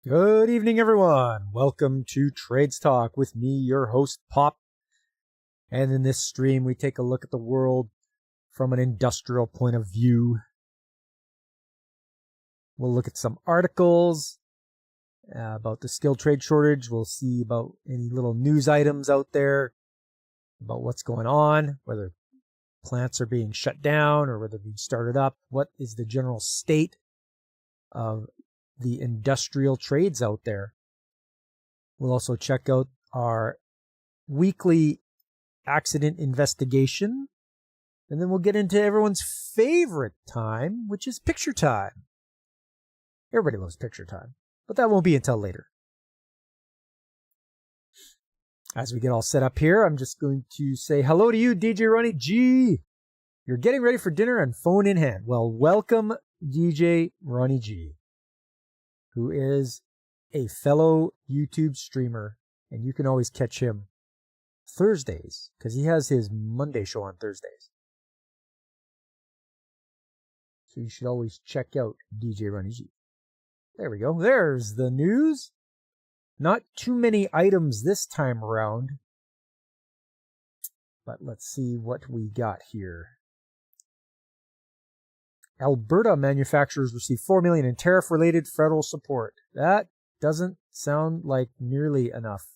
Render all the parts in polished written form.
Good evening, everyone. Welcome to Trades Talk with me, your host, Pop. And in this stream, we take a look at the world from an industrial point of view. We'll look at some articles about the skilled trade shortage. We'll see about any little news items out there about what's going on, whether plants are being shut down or whether they're being started up. What is the general state of the industrial trades out there? We'll also check out our weekly accident investigation, and then we'll get into everyone's favorite time, which is picture time. Everybody loves picture time, but that won't be until later. As we get all set up here, I'm just going to say hello to you, DJ Ronnie G. You're getting ready for dinner and phone in hand. Well, welcome, DJ Ronnie G, who is a fellow YouTube streamer, and you can always catch him Thursdays, because he has his Monday show on Thursdays. So you should always check out DJ Ronnie G. There we go. There's the news. Not too many items this time around, but let's see what we got here. Alberta manufacturers receive $4 million in tariff-related federal support. That doesn't sound like nearly enough.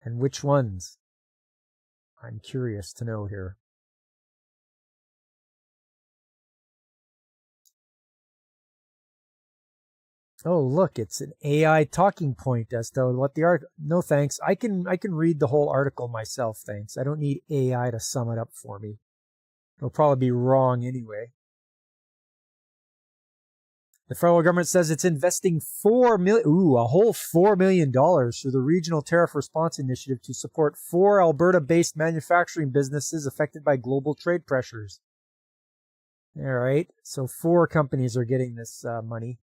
And which ones? I'm curious to know here. Oh, look, it's an AI talking point as to what the article. No, thanks. I can read the whole article myself, thanks. I don't need AI to sum it up for me. It'll probably be wrong anyway. The federal government says it's investing a whole $4 million through the Regional Tariff Response Initiative to support 4 Alberta-based manufacturing businesses affected by global trade pressures. All right, so 4 companies are getting this money,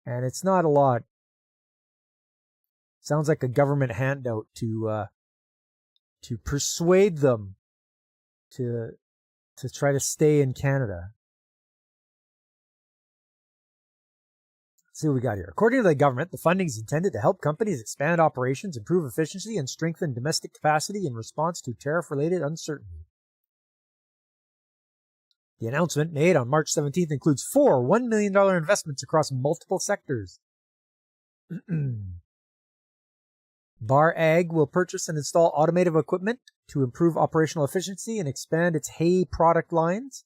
and it's not a lot. Sounds like a government handout to persuade them to try to stay in Canada. Let's see what we got here. According to the government, the funding is intended to help companies expand operations, improve efficiency, and strengthen domestic capacity in response to tariff-related uncertainty. The announcement made on March 17th includes 4 $1 million investments across multiple sectors. Bar Ag will purchase and install automated equipment to improve operational efficiency and expand its hay product lines.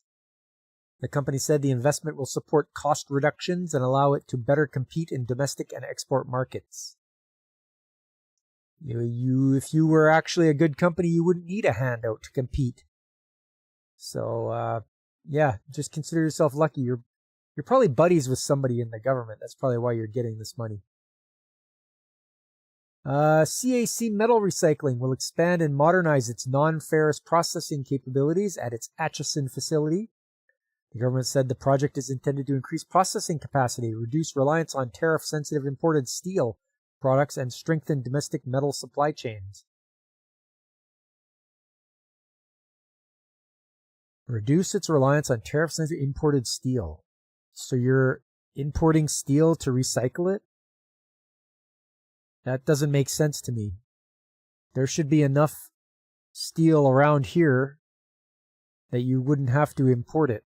The company said the investment will support cost reductions and allow it to better compete in domestic and export markets. If you were actually a good company, you wouldn't need a handout to compete. So, yeah, just consider yourself lucky. You're probably buddies with somebody in the government. That's probably why you're getting this money. CAC Metal Recycling will expand and modernize its non-ferrous processing capabilities at its Atchison facility. The government said the project is intended to increase processing capacity, reduce reliance on tariff-sensitive imported steel products, and strengthen domestic metal supply chains. Reduce its reliance on tariff-sensitive imported steel. So you're importing steel to recycle it? That doesn't make sense to me. There should be enough steel around here that you wouldn't have to import it.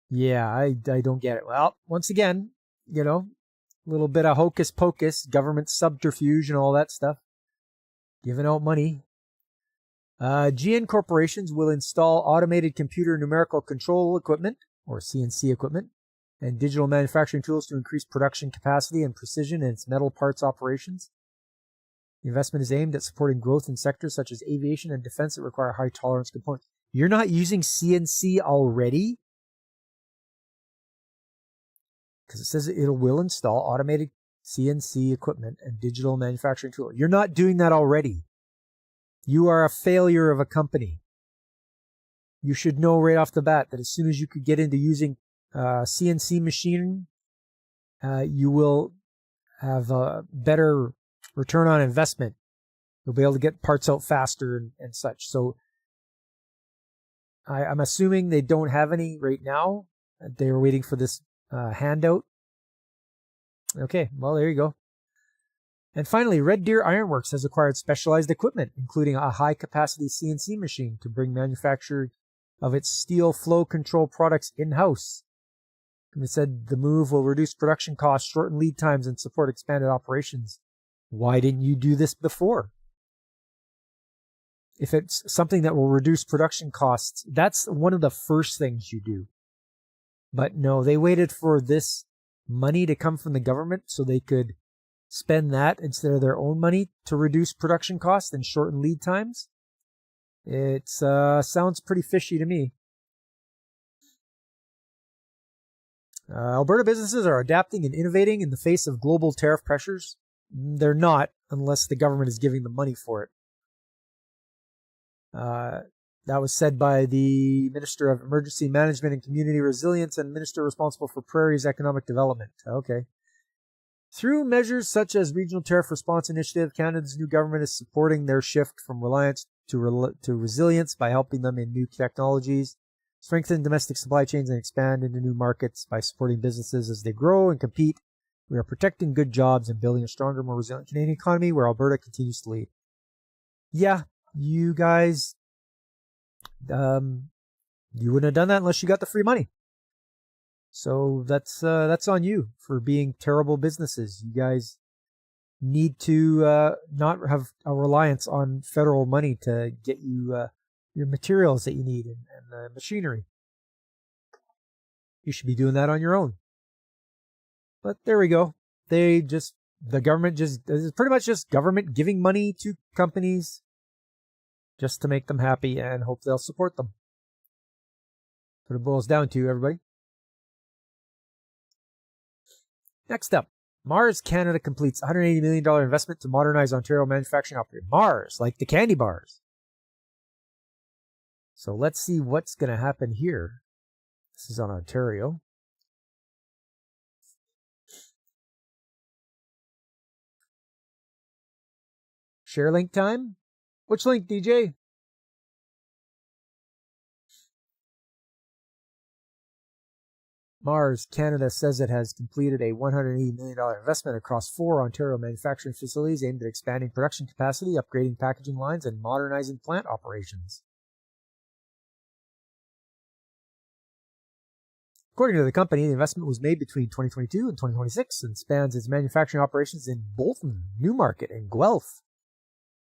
Yeah, I don't get it. Well, once again, a little bit of hocus pocus, government subterfuge and all that stuff. Giving out money. GN corporations will install automated computer numerical control equipment, or CNC equipment, and digital manufacturing tools to increase production capacity and precision in its metal parts operations. The investment is aimed at supporting growth in sectors such as aviation and defense that require high tolerance components. You're not using CNC already? Because it says it will install automated CNC equipment and digital manufacturing tools. You're not doing that already. You are a failure of a company. You should know right off the bat that as soon as you could get into using CNC machining, you will have a better return on investment. You'll be able to get parts out faster and such. So I'm assuming they don't have any right now. They were waiting for this handout. Okay, well, there you go. And finally, Red Deer Ironworks has acquired specialized equipment, including a high-capacity CNC machine to bring manufacture of its steel flow control products in-house. And it said the move will reduce production costs, shorten lead times, and support expanded operations. Why didn't you do this before? If it's something that will reduce production costs, that's one of the first things you do. But no, they waited for this money to come from the government so they could spend that instead of their own money to reduce production costs and shorten lead times. It sounds pretty fishy to me. Alberta businesses are adapting and innovating in the face of global tariff pressures. They're not, unless the government is giving them money for it. That was said by the Minister of Emergency Management and Community Resilience and Minister responsible for Prairies Economic Development. Okay. Through measures such as Regional Tariff Response Initiative, Canada's new government is supporting their shift from reliance to resilience by helping them in new technologies, strengthen domestic supply chains, and expand into new markets by supporting businesses as they grow and compete. We are protecting good jobs and building a stronger, more resilient Canadian economy where Alberta continues to lead. Yeah, you guys, you wouldn't have done that unless you got the free money. So that's on you for being terrible businesses. You guys need to not have a reliance on federal money to get you your materials that you need and machinery. You should be doing that on your own. But there we go. The government is pretty much just government giving money to companies just to make them happy and hope they'll support them. That's what it boils down to, everybody. Next up, Mars Canada completes $180 million investment to modernize Ontario manufacturing operation. Mars, like the candy bars. So let's see what's going to happen here. This is on Ontario. Share link time? Which link, DJ? Mars Canada says it has completed a $180 million investment across 4 Ontario manufacturing facilities aimed at expanding production capacity, upgrading packaging lines, and modernizing plant operations. According to the company, the investment was made between 2022 and 2026 and spans its manufacturing operations in Bolton, Newmarket, and Guelph,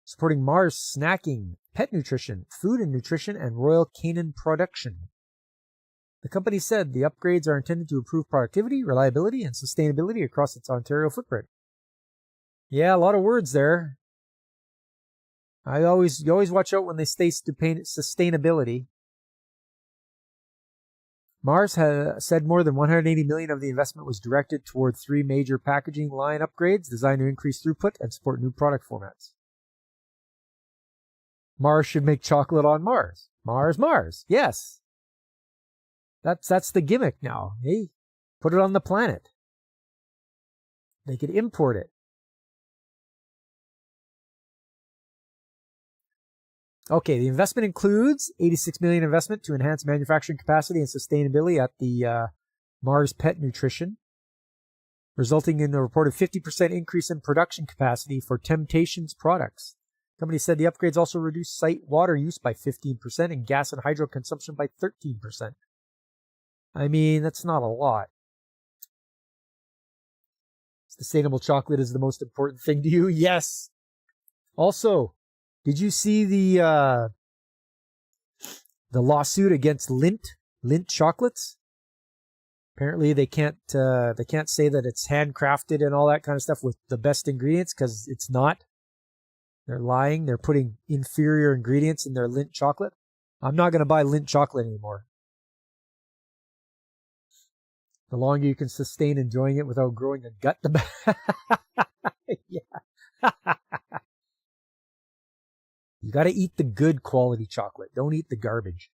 supporting Mars snacking, pet nutrition, food and nutrition, and Royal Canin production. The company said the upgrades are intended to improve productivity, reliability, and sustainability across its Ontario footprint. Yeah, a lot of words there. You always watch out when they say sustainability. Mars has said more than $180 million of the investment was directed toward 3 major packaging line upgrades designed to increase throughput and support new product formats. Mars should make chocolate on Mars. Mars. Yes. That's the gimmick now. Hey, put it on the planet. They could import it. Okay, the investment includes $86 million investment to enhance manufacturing capacity and sustainability at the Mars Pet Nutrition, resulting in a reported 50% increase in production capacity for Temptations products. The company said the upgrades also reduced site water use by 15% and gas and hydro consumption by 13%. I mean, that's not a lot. Sustainable chocolate is the most important thing to you? Yes. Also, did you see the lawsuit against Lindt chocolates? Apparently, they can't say that it's handcrafted and all that kind of stuff with the best ingredients because it's not. They're lying. They're putting inferior ingredients in their Lindt chocolate. I'm not going to buy Lindt chocolate anymore. The longer you can sustain enjoying it without growing a gut, the better. Yeah. You got to eat the good quality chocolate. Don't eat the garbage.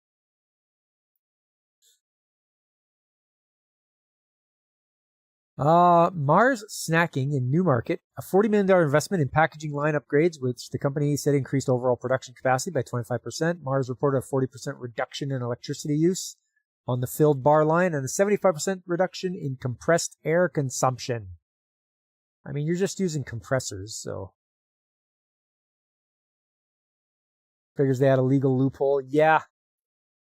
Mars Snacking in Newmarket, a $40 million investment in packaging line upgrades, which the company said increased overall production capacity by 25%. Mars reported a 40% reduction in electricity use. on the filled bar line and a 75% reduction in compressed air consumption. I mean, you're just using compressors, so. Figures they had a legal loophole. Yeah.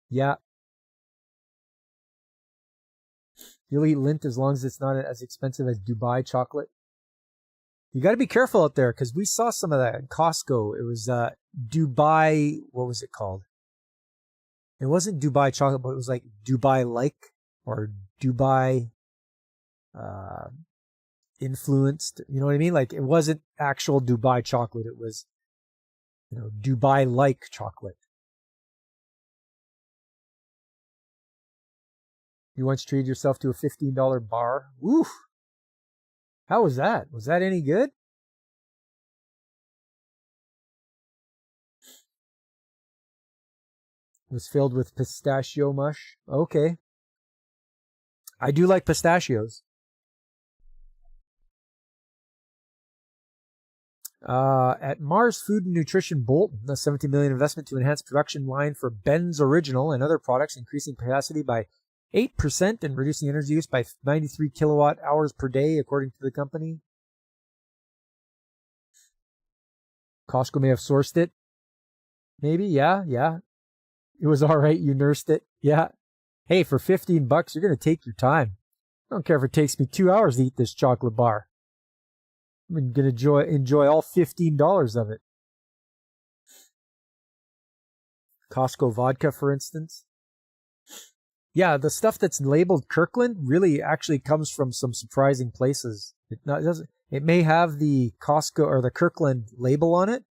You'll eat Lindt as long as it's not as expensive as Dubai chocolate. You got to be careful out there because we saw some of that at Costco. It was Dubai, what was it called? It wasn't Dubai chocolate, but it was like Dubai-like or Dubai influenced. You know what I mean? Like it wasn't actual Dubai chocolate. It was, Dubai-like chocolate. You once treated yourself to a $15 bar. Woo! How was that? Was that any good? It was filled with pistachio mush. Okay. I do like pistachios. At Mars Food and Nutrition Bolton, a $17 million investment to enhance production line for Ben's Original and other products, increasing capacity by 8% and reducing energy use by 93 kilowatt hours per day, according to the company. Costco may have sourced it. Maybe, yeah. It was all right. You nursed it. Yeah. Hey, for $15, you're going to take your time. I don't care if it takes me 2 hours to eat this chocolate bar. I'm going to enjoy all $15 of it. Costco vodka, for instance. Yeah, the stuff that's labeled Kirkland really actually comes from some surprising places. It may have the Costco or the Kirkland label on it,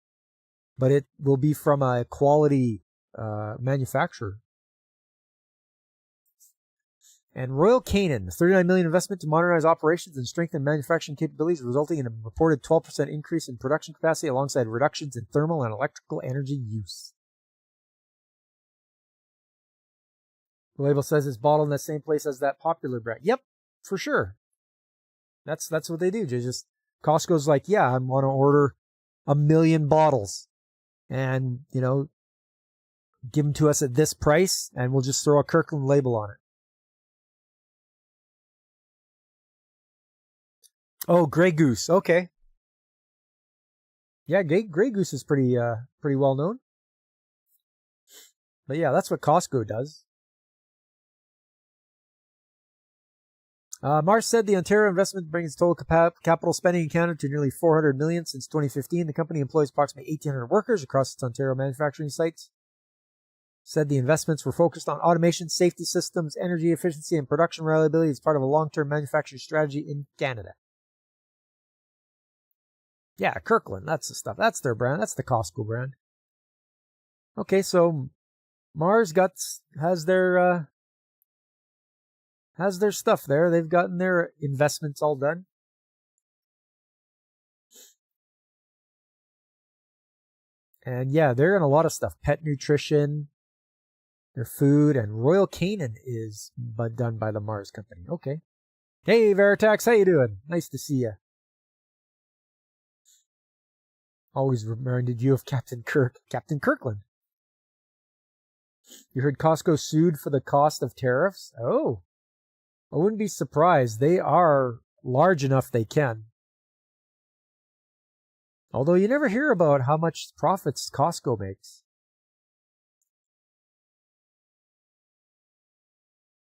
but it will be from a quality manufacturer. And Royal Canin, a $39 million investment to modernize operations and strengthen manufacturing capabilities, resulting in a reported 12% increase in production capacity alongside reductions in thermal and electrical energy use. The label says it's bottled in the same place as that popular brand. Yep, for sure. That's what they do. Just Costco's like, yeah, I want to order 1 million bottles, and give them to us at this price, and we'll just throw a Kirkland label on it. Oh, Grey Goose. Okay. Yeah, Grey Goose is pretty well known. But yeah, that's what Costco does. Mars said the Ontario investment brings total capital spending in Canada to nearly $400 million since 2015. The company employs approximately 1,800 workers across its Ontario manufacturing sites. Said the investments were focused on automation, safety systems, energy efficiency, and production reliability as part of a long-term manufacturing strategy in Canada. Yeah, Kirkland, that's the stuff. That's their brand. That's the Costco brand. Okay, so Mars has their stuff there. They've gotten their investments all done. And yeah, they're in a lot of stuff. Pet nutrition, their food, and Royal Canin is done by the Mars company. Okay. Hey, Veritax, how you doing? Nice to see you. Always reminded you of Captain Kirkland. You heard Costco sued for the cost of tariffs? Oh, I wouldn't be surprised. They are large enough they can. Although you never hear about how much profits Costco makes.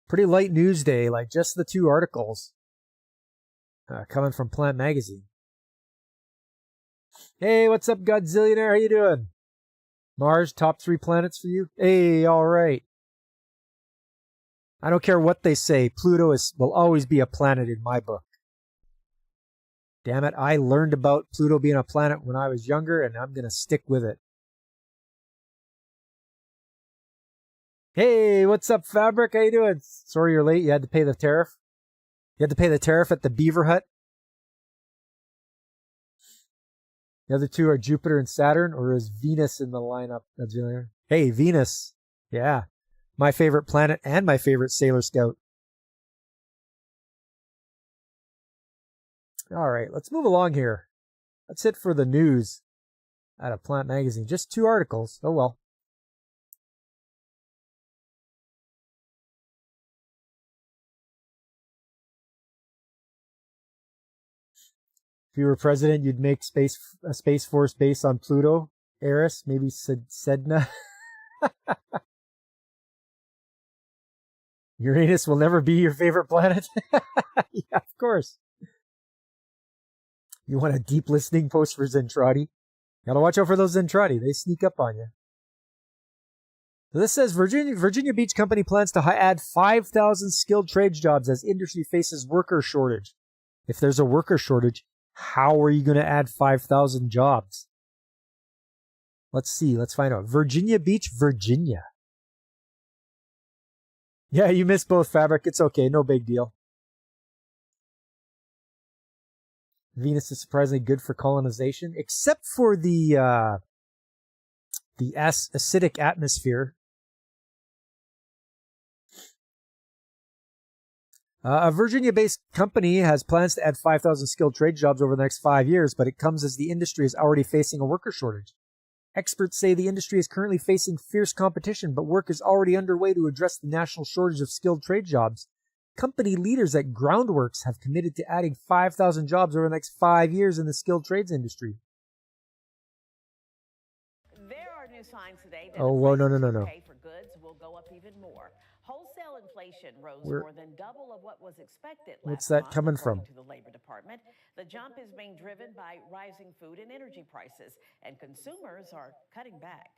Pretty light news day, like just the 2 articles coming from Plant Magazine. Hey, what's up, Godzillionaire? How you doing? Mars, top 3 planets for you? Hey, all right. I don't care what they say. Pluto will always be a planet in my book. Damn it, I learned about Pluto being a planet when I was younger, and I'm going to stick with it. Hey, what's up, Fabric? How you doing? Sorry you're late. You had to pay the tariff? You had to pay the tariff at the Beaver Hut? The other 2 are Jupiter and Saturn, or is Venus in the lineup? Hey, Venus. Yeah. My favorite planet and my favorite Sailor Scout. All right, let's move along here. That's it for the news out of Plant Magazine. Just 2 articles. Oh well. you were president, you'd make a Space Force base on Pluto, Eris, maybe Sedna. Uranus will never be your favorite planet. Yeah, of course. You want a deep listening post for Zentradi? Gotta watch out for those Zentradi. They sneak up on you. So this says Virginia Beach Company plans to add 5,000 skilled trade jobs as industry faces worker shortage. If there's a worker shortage, how are you going to add 5,000 jobs? Let's see. Let's find out. Virginia Beach, Virginia. Yeah, you missed both, Fabric. It's okay. No big deal. Venus is surprisingly good for colonization, except for the acidic atmosphere. A Virginia-based company has plans to add 5,000 skilled trade jobs over the next 5 years, but it comes as the industry is already facing a worker shortage. Experts say the industry is currently facing fierce competition, but work is already underway to address the national shortage of skilled trade jobs. Company leaders at Groundworks have committed to adding 5,000 jobs over the next 5 years in the skilled trades industry. There are new signs today that no. pay for goods will go up even more. Wholesale inflation rose more than double of what was expected last month. What's that coming from? To the Labor Department, the jump is being driven by rising food and energy prices, and consumers are cutting back.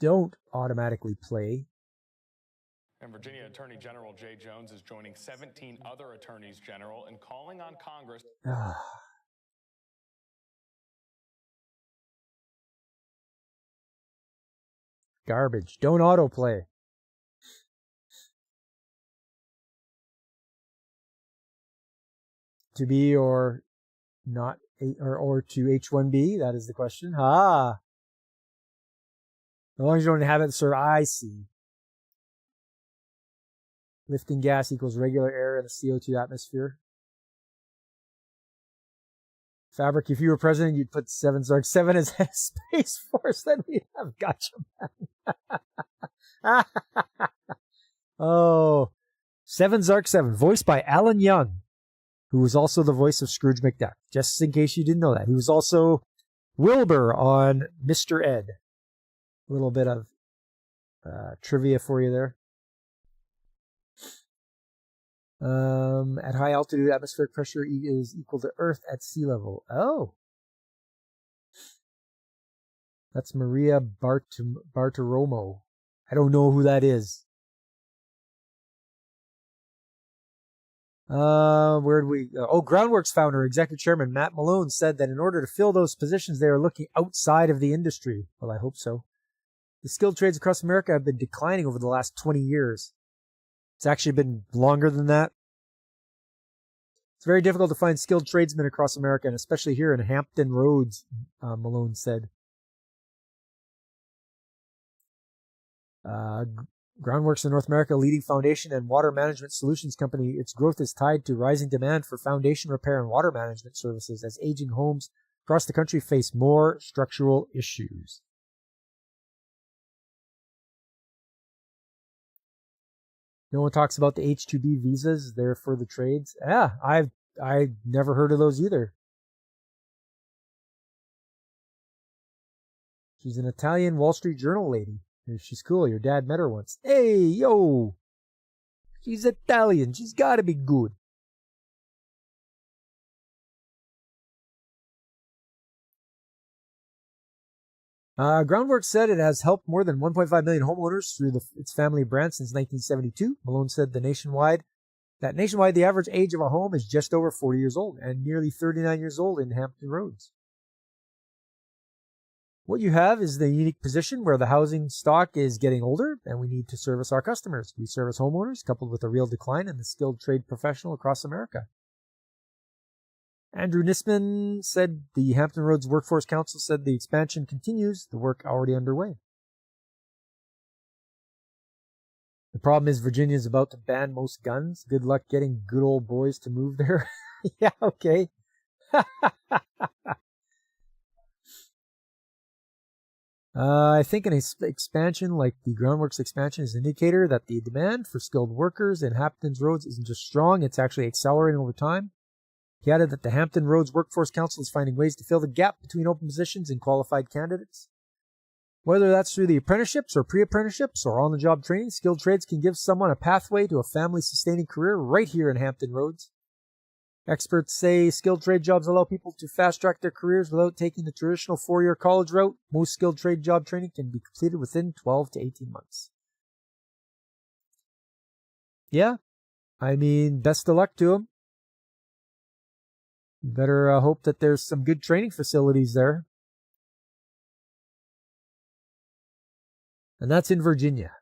Don't automatically play. And Virginia Attorney General Jay Jones is joining 17 other attorneys general in calling on Congress. Garbage. Don't autoplay. To be or not, or to H1B? That is the question. As long as you don't have it, sir, I see. Lifting gas equals regular air in the CO2 atmosphere. Fabric, if you were president, you'd put 7 Zark 7 as a Space Force, then we'd have Gotcha Man. Oh, 7 Zark 7, voiced by Alan Young, who was also the voice of Scrooge McDuck, just in case you didn't know that. He was also Wilbur on Mr. Ed. A little bit of trivia for you there. At high altitude, atmospheric pressure is equal to Earth at sea level. Oh. That's Maria Bartiromo. I don't know who that is. Where did we go? Oh, Groundworks founder, executive chairman Matt Malone said that in order to fill those positions, they are looking outside of the industry. Well, I hope so. The skilled trades across America have been declining over the last 20 years. It's actually been longer than that. It's very difficult to find skilled tradesmen across America, and especially here in Hampton Roads, Malone said. Groundworks in North America, a leading foundation and water management solutions company. Its growth is tied to rising demand for foundation repair and water management services as aging homes across the country face more structural issues. No one talks about the H-2B visas. They're for the trades. Yeah, I've never heard of those either. She's an Italian Wall Street Journal lady. She's cool. Your dad met her once. Hey, yo! She's Italian. She's got to be good. Groundworks said it has helped more than 1.5 million homeowners through its family brand since 1972. Malone said nationwide, the average age of a home is just over 40 years old and nearly 39 years old in Hampton Roads. What you have is the unique position where the housing stock is getting older and we need to service our customers. We service homeowners coupled with a real decline in the skilled trade professional across America. Andrew Nisman said the Hampton Roads Workforce Council said the expansion continues, the work already underway. The problem is Virginia is about to ban most guns. Good luck getting good old boys to move there. Yeah, okay. I think an expansion like the Groundworks expansion is an indicator that the demand for skilled workers in Hampton Roads isn't just strong, it's actually accelerating over time. He added that the Hampton Roads Workforce Council is finding ways to fill the gap between open positions and qualified candidates. Whether that's through the apprenticeships or pre-apprenticeships or on-the-job training, skilled trades can give someone a pathway to a family-sustaining career right here in Hampton Roads. Experts say skilled trade jobs allow people to fast-track their careers without taking the traditional 4-year college route. Most skilled trade job training can be completed within 12 to 18 months. Yeah, I mean, best of luck to them. You better hope that there's some good training facilities there. And that's in Virginia.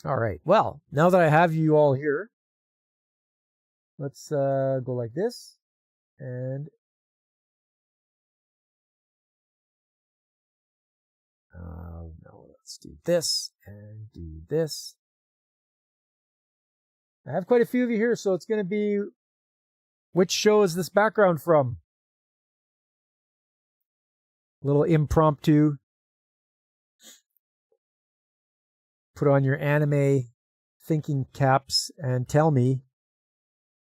All right. Well, now that I have you all here, let's go like this. And no, let's do this and do this. I have quite a few of you here, so it's going to be, which show is this background from? A little impromptu. Put on your anime thinking caps and tell me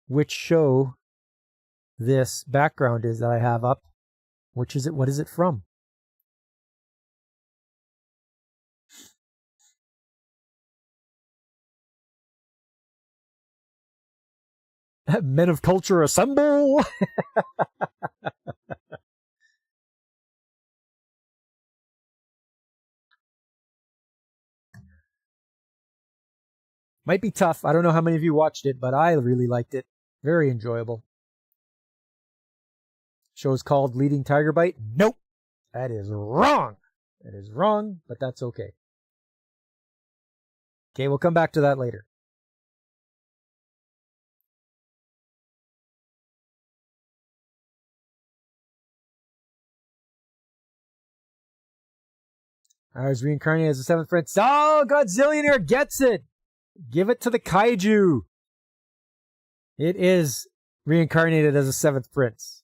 which show this background is that I have up. Which is it? What is it from? Men of culture assemble! Might be tough. I don't know how many of you watched it, but I really liked it. Very enjoyable. Show's called Leading Tiger Bite. Nope. That is wrong. That is wrong, but that's okay. Okay, we'll come back to that later. I was reincarnated as the seventh prince. Oh, Godzillionaire gets it. Give it to the kaiju. It is reincarnated as a seventh prince.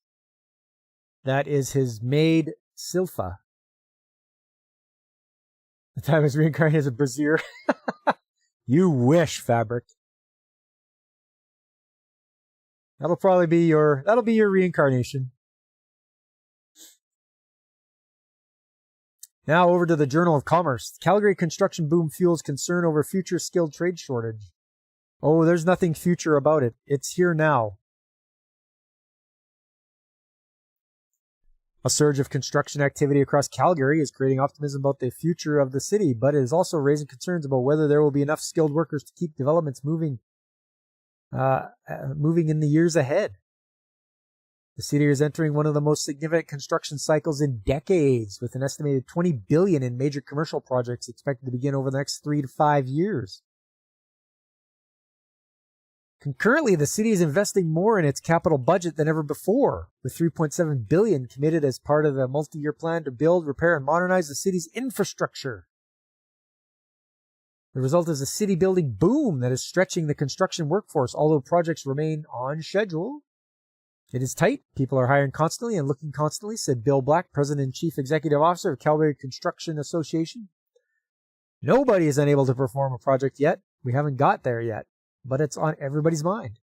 That is his maid, Silpha. The time I was reincarnated as a brazier. You wish, Fabric. That'll be your reincarnation. Now over to the Journal of Commerce. Calgary construction boom fuels concern over future skilled trade shortage. Oh, there's nothing future about it. It's here now. A surge of construction activity across Calgary is creating optimism about the future of the city, but it is also raising concerns about whether there will be enough skilled workers to keep developments moving in the years ahead. The city is entering one of the most significant construction cycles in decades, with an estimated $20 billion in major commercial projects expected to begin over the next 3 to 5 years. Concurrently, the city is investing more in its capital budget than ever before, with $3.7 billion committed as part of the multi-year plan to build, repair, and modernize the city's infrastructure. The result is a city building boom that is stretching the construction workforce, although projects remain on schedule. It is tight. People are hiring constantly and looking constantly, said Bill Black, President and Chief Executive Officer of Calgary Construction Association. Nobody is unable to perform a project yet. We haven't got there yet, but it's on everybody's mind.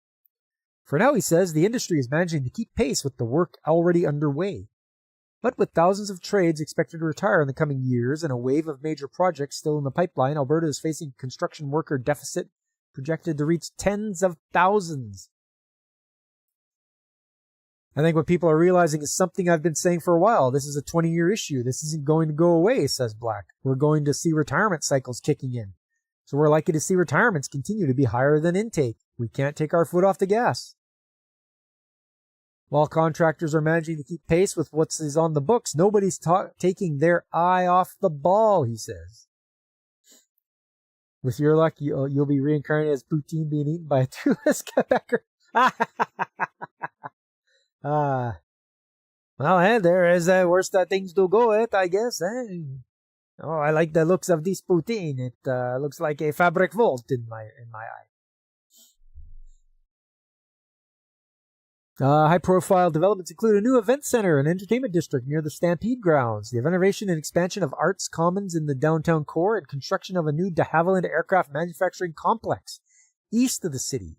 For now, he says, the industry is managing to keep pace with the work already underway. But with thousands of trades expected to retire in the coming years and a wave of major projects still in the pipeline, Alberta is facing a construction worker deficit projected to reach tens of thousands. I think what people are realizing is something I've been saying for a while. This is a 20-year issue. This isn't going to go away, says Black. We're going to see retirement cycles kicking in. So we're likely to see retirements continue to be higher than intake. We can't take our foot off the gas. While contractors are managing to keep pace with what is on the books, nobody's taking their eye off the ball, he says. With your luck, you'll be reincarnated as poutine being eaten by a toothless Quebecer. Well, there is worse that things do go at, I guess. Oh, I like the looks of this poutine. It looks like a fabric vault in my eye. High-profile developments include a new event center and entertainment district near the Stampede grounds, the renovation and expansion of Arts Commons in the downtown core, and construction of a new de Havilland aircraft manufacturing complex east of the city.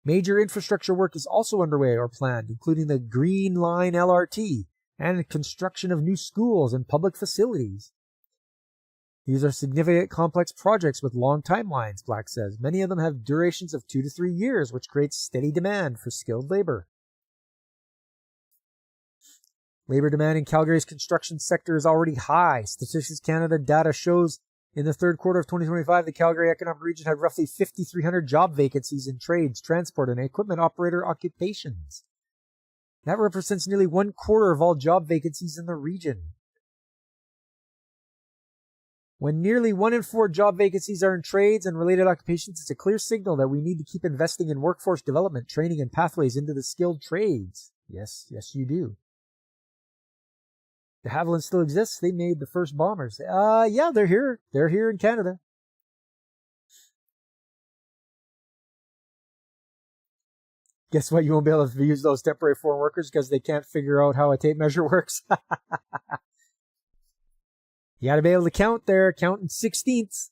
Major infrastructure work is also underway or planned, including the Green Line LRT and construction of new schools and public facilities. These are significant complex projects with long timelines, Black says. Many of them have durations of 2 to 3 years, which creates steady demand for skilled labor. Labor demand in Calgary's construction sector is already high. Statistics Canada data shows in the third quarter of 2025, the Calgary Economic Region had roughly 5,300 job vacancies in trades, transport, and equipment operator occupations. That represents nearly 1/4 of all job vacancies in the region. When nearly 1 in 4 job vacancies are in trades and related occupations, it's a clear signal that we need to keep investing in workforce development, training, and pathways into the skilled trades. Yes, you do. De Havilland still exists. They made the first bombers. Yeah, they're here. They're here in Canada. Guess what? You won't be able to use those temporary foreign workers because they can't figure out how a tape measure works. You got to be able to count there. Count in 16ths.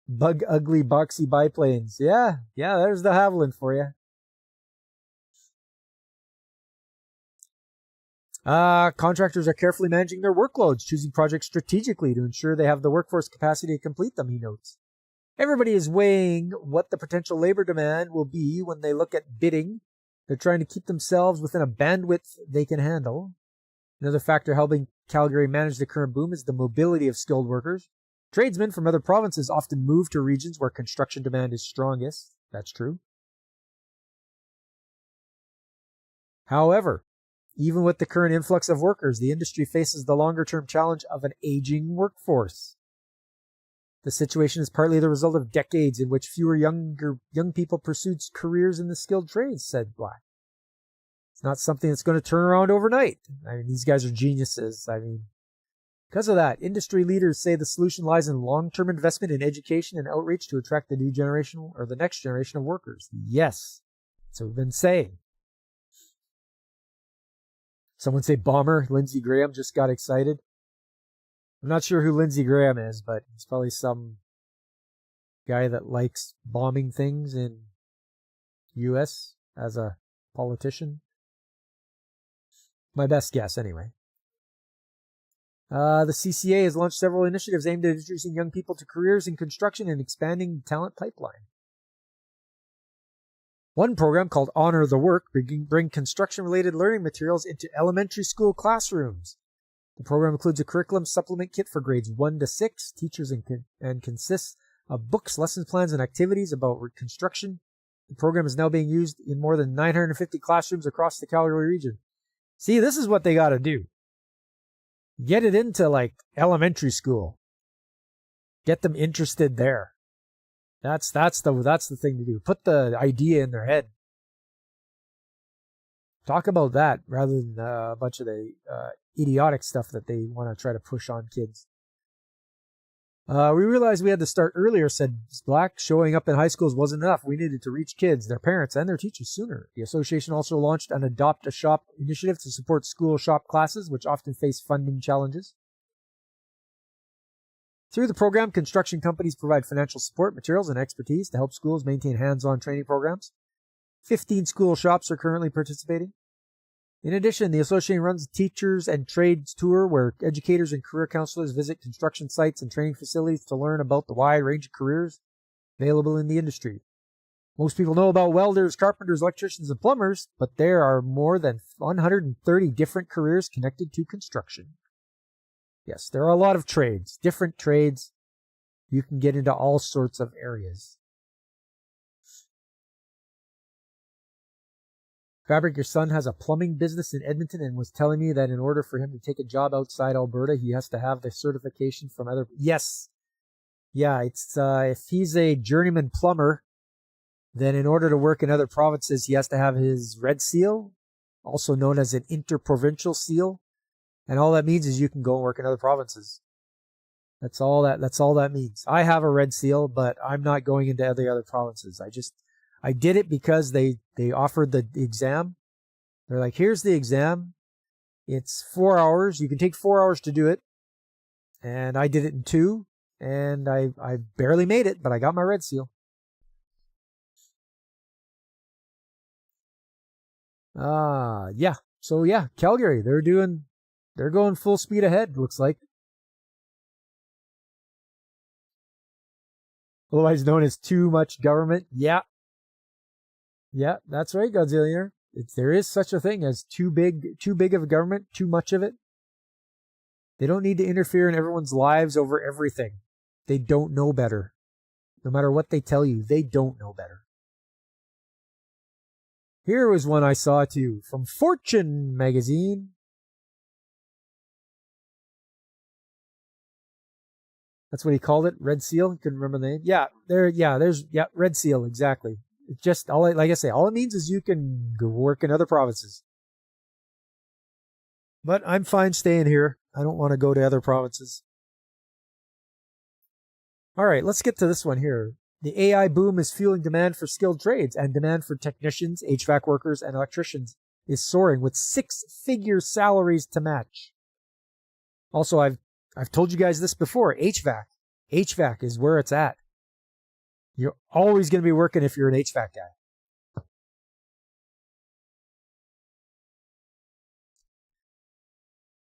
Bug ugly boxy biplanes. Yeah, there's the Havilland for you. Contractors are carefully managing their workloads, choosing projects strategically to ensure they have the workforce capacity to complete them, he notes. Everybody is weighing what the potential labor demand will be when they look at bidding. They're trying to keep themselves within a bandwidth they can handle. Another factor helping Calgary manage the current boom is the mobility of skilled workers. Tradesmen from other provinces often move to regions where construction demand is strongest. That's true. However, even with the current influx of workers, the industry faces the longer-term challenge of an aging workforce. The situation is partly the result of decades in which fewer young people pursued careers in the skilled trades, said Black. It's not something that's going to turn around overnight. I mean, these guys are geniuses. Because of that, industry leaders say the solution lies in long-term investment in education and outreach to attract the new generation or the next generation of workers. Yes, that's what we've been saying. Someone say bomber. Lindsey Graham just got excited. I'm not sure who Lindsey Graham is, but he's probably some guy that likes bombing things in U.S. as a politician. My best guess, anyway. The CCA has launched several initiatives aimed at introducing young people to careers in construction and expanding the talent pipeline. One program called Honor the Work bring construction-related learning materials into elementary school classrooms. The program includes a curriculum supplement kit for grades 1 to 6, teachers and consists of books, lesson plans, and activities about construction. The program is now being used in more than 950 classrooms across the Calgary region. See, this is what they got to do. Get it into, elementary school. Get them interested there. That's the thing to do. Put the idea in their head. Talk about that rather than a bunch of the idiotic stuff that they want to try to push on kids. We realized we had to start earlier, said Black. Showing up in high schools wasn't enough. We needed to reach kids, their parents, and their teachers sooner. The association also launched an Adopt a Shop initiative to support school shop classes, which often face funding challenges. Through the program, construction companies provide financial support, materials, and expertise to help schools maintain hands-on training programs. 15 school shops are currently participating. In addition, the association runs a teachers and trades tour where educators and career counselors visit construction sites and training facilities to learn about the wide range of careers available in the industry. Most people know about welders, carpenters, electricians, and plumbers, but there are more than 130 different careers connected to construction. Yes, there are a lot of trades, different trades. You can get into all sorts of areas. Fabric, your son has a plumbing business in Edmonton and was telling me that in order for him to take a job outside Alberta, he has to have the certification from other... Yes. Yeah, it's if he's a journeyman plumber, then in order to work in other provinces, he has to have his red seal, also known as an interprovincial seal. And all that means is you can go and work in other provinces. That's all that means. I have a red seal, but I'm not going into the other provinces. I did it because they offered the exam. They're like, here's the exam. It's 4 hours. You can take 4 hours to do it. And I did it in 2. And I barely made it, but I got my red seal. Yeah. So yeah, Calgary, they're going full speed ahead, looks like. Otherwise known as too much government. Yeah. Yeah, that's right, Godzilla. There is such a thing as too big of a government, too much of it. They don't need to interfere in everyone's lives over everything. They don't know better. No matter what they tell you, they don't know better. Here was one I saw too, from Fortune magazine. That's what he called it, Red Seal. Couldn't remember the name. Yeah, Red Seal, exactly. It's just like I say, all it means is you can go work in other provinces. But I'm fine staying here. I don't want to go to other provinces. All right, let's get to this one here. The AI boom is fueling demand for skilled trades, and demand for technicians, HVAC workers, and electricians is soaring with six-figure salaries to match. Also, I've told you guys this before, HVAC. HVAC is where it's at. You're always going to be working if you're an HVAC guy.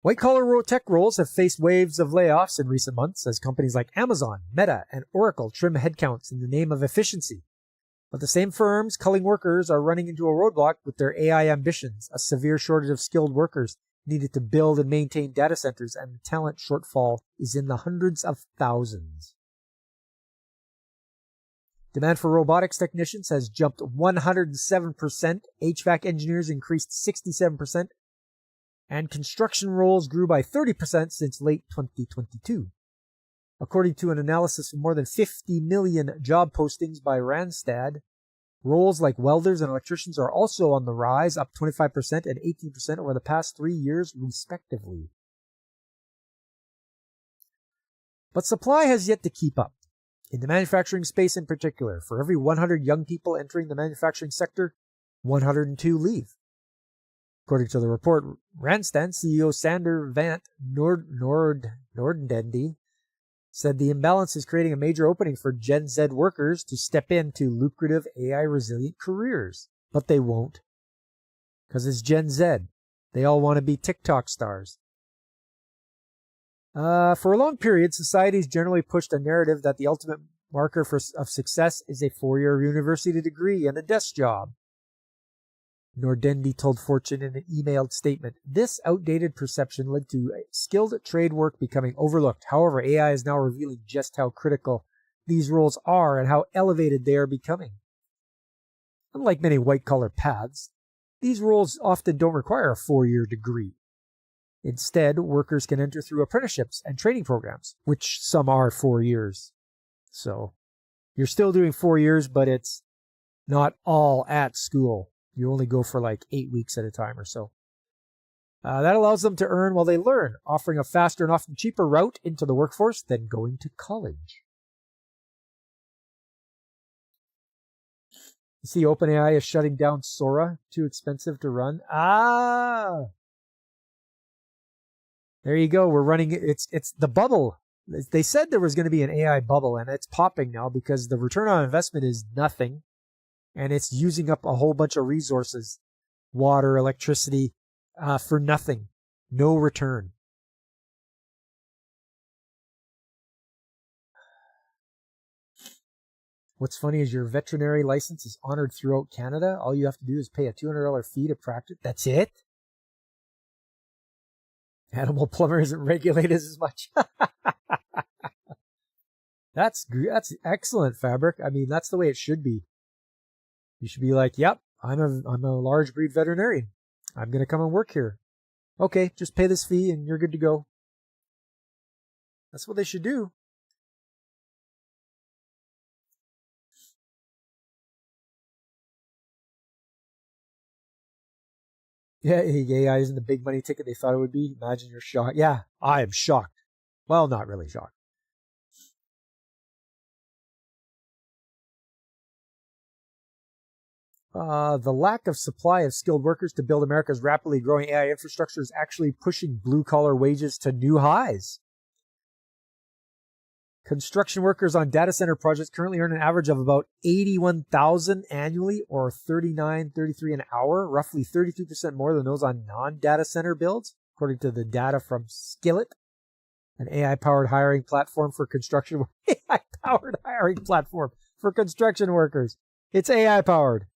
White-collar tech roles have faced waves of layoffs in recent months as companies like Amazon, Meta, and Oracle trim headcounts in the name of efficiency. But the same firms culling workers are running into a roadblock with their AI ambitions, a severe shortage of skilled workers needed to build and maintain data centers, and the talent shortfall is in the hundreds of thousands. Demand for robotics technicians has jumped 107%, HVAC engineers increased 67%, and construction roles grew by 30% since late 2022. According to an analysis of more than 50 million job postings by Randstad, roles like welders and electricians are also on the rise, up 25% and 18% over the past 3 years, respectively. But supply has yet to keep up. In the manufacturing space in particular, for every 100 young people entering the manufacturing sector, 102 leave. According to the report, Randstad CEO Sander van Noordendy said the imbalance is creating a major opening for Gen Z workers to step into lucrative AI-resilient careers. But they won't. Because it's Gen Z. They all want to be TikTok stars. For a long period, society's generally pushed a narrative that the ultimate marker of success is a 4-year university degree and a desk job. Nordendi told Fortune in an emailed statement, this outdated perception led to skilled trade work becoming overlooked. However, AI is now revealing just how critical these roles are and how elevated they are becoming. Unlike many white-collar paths, these roles often don't require a 4-year degree. Instead, workers can enter through apprenticeships and training programs, which some are 4 years. So, you're still doing 4 years, but it's not all at school. You only go for like 8 weeks at a time or so. That allows them to earn while they learn, offering a faster and often cheaper route into the workforce than going to college. You see, OpenAI is shutting down Sora, too expensive to run. There you go. We're running, it's the bubble. They said there was going to be an AI bubble, and it's popping now because the return on investment is nothing. And it's using up a whole bunch of resources, water, electricity, for nothing. No return. What's funny is your veterinary license is honored throughout Canada. All you have to do is pay a $200 fee to practice. That's it? Animal plumber isn't regulated as much. That's excellent, Fabric. I mean, that's the way it should be. You should be like, yep, I'm a large breed veterinarian. I'm going to come and work here. Okay, just pay this fee and you're good to go. That's what they should do. Yeah, AI isn't the big money ticket they thought it would be. Imagine you're shocked. Yeah, I am shocked. Well, not really shocked. The lack of supply of skilled workers to build America's rapidly growing AI infrastructure is actually pushing blue-collar wages to new highs. Construction workers on data center projects currently earn an average of about $81,000 annually, or $39.33 an hour, roughly 33% more than those on non-data center builds, according to the data from Skillet, an AI-powered hiring platform for construction. AI-powered hiring platform for construction workers. It's AI-powered.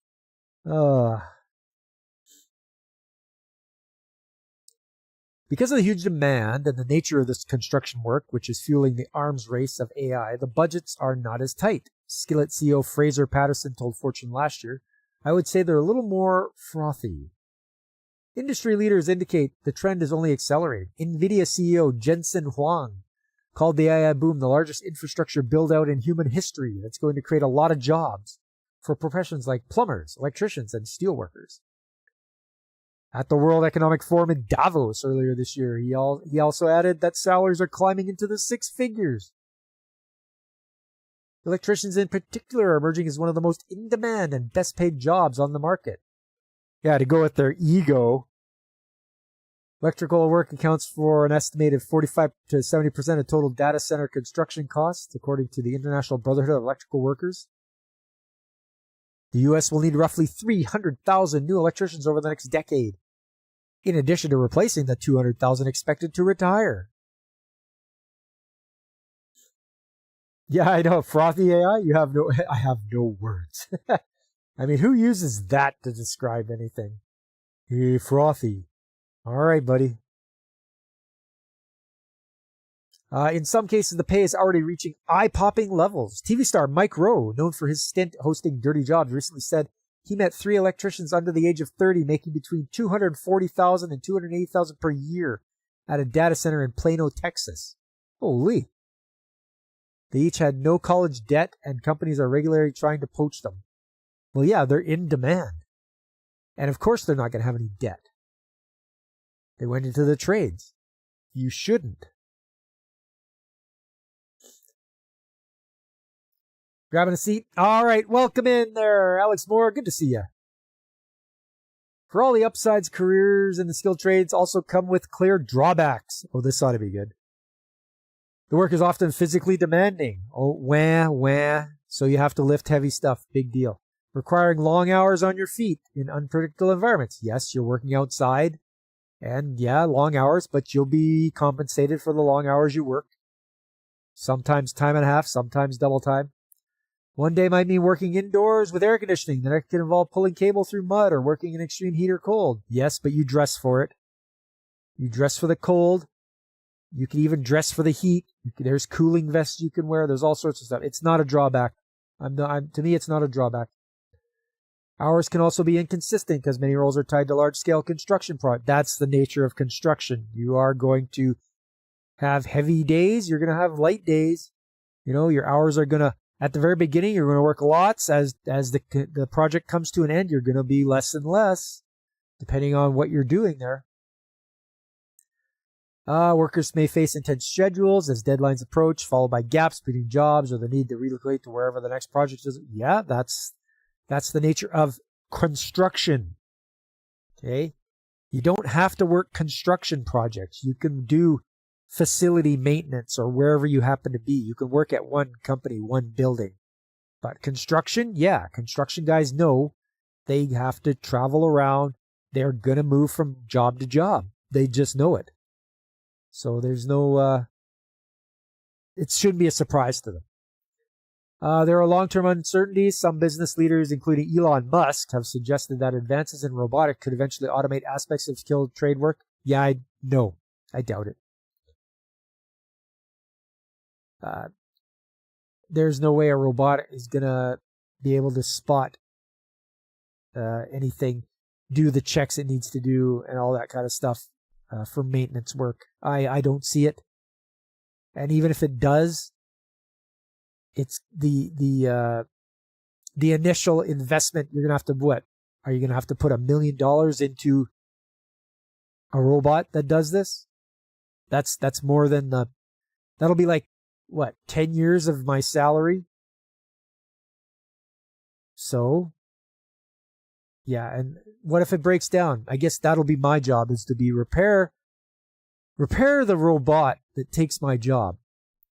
Because of the huge demand and the nature of this construction work, which is fueling the arms race of AI, the budgets are not as tight. Skillet CEO Fraser Patterson told Fortune last year, "I would say they're a little more frothy." Industry leaders indicate the trend is only accelerating. NVIDIA CEO Jensen Huang called the AI boom the largest infrastructure build-out in human history that's going to create a lot of jobs for professions like plumbers, electricians, and steelworkers. At the World Economic Forum in Davos earlier this year, he also added that salaries are climbing into the six figures. Electricians in particular are emerging as one of the most in-demand and best-paid jobs on the market. Yeah, to go with their ego, electrical work accounts for an estimated 45 to 70% of total data center construction costs, according to the International Brotherhood of Electrical Workers. The U.S. will need roughly 300,000 new electricians over the next decade, in addition to replacing the 200,000 expected to retire. Yeah, I know. Frothy AI? I have no words. I mean, who uses that to describe anything? Hey, frothy. All right, buddy. In some cases, the pay is already reaching eye-popping levels. TV star Mike Rowe, known for his stint hosting Dirty Jobs, recently said he met 3 electricians under the age of 30 making between $240,000 and $280,000 per year at a data center in Plano, Texas. Holy. They each had no college debt, and companies are regularly trying to poach them. Well, yeah, they're in demand. And of course they're not going to have any debt. They went into the trades. You shouldn't. Grabbing a seat. All right, welcome in there, Alex Moore. Good to see you. For all the upsides, careers in the skilled trades also come with clear drawbacks. Oh, this ought to be good. The work is often physically demanding. Oh, wah. So you have to lift heavy stuff. Big deal. Requiring long hours on your feet in unpredictable environments. Yes, you're working outside. And yeah, long hours, but you'll be compensated for the long hours you work. Sometimes time and a half, sometimes double time. One day might mean working indoors with air conditioning. The next can involve pulling cable through mud or working in extreme heat or cold. Yes, but you dress for it. You dress for the cold. You can even dress for the heat. There's cooling vests you can wear. There's all sorts of stuff. It's not a drawback. To me, it's not a drawback. Hours can also be inconsistent because many roles are tied to large-scale construction projects. That's the nature of construction. You are going to have heavy days. You're going to have light days. Your hours are going to, at the very beginning, you're going to work lots. As the project comes to an end, you're going to be less and less, depending on what you're doing there. Workers may face intense schedules as deadlines approach, followed by gaps between jobs or the need to relocate to wherever the next project is. Yeah, that's the nature of construction. Okay? You don't have to work construction projects. You can do facility maintenance or wherever you happen to be. You can work at one company, one building. But construction, yeah, construction guys know they have to travel around. They're going to move from job to job. They just know it. So there's no, it shouldn't be a surprise to them. There are long-term uncertainties. Some business leaders, including Elon Musk, have suggested that advances in robotics could eventually automate aspects of skilled trade work. Yeah, I doubt it. There's no way a robot is going to be able to spot anything, do the checks it needs to do, and all that kind of stuff for maintenance work. I don't see it. And even if it does, it's the initial investment. You're going to have to, what? Are you going to have to put $1 million into a robot that does this? That's more than that'll be like, what, 10 years of my salary? So, yeah, and what if it breaks down? I guess that'll be my job, is to be repair the robot that takes my job.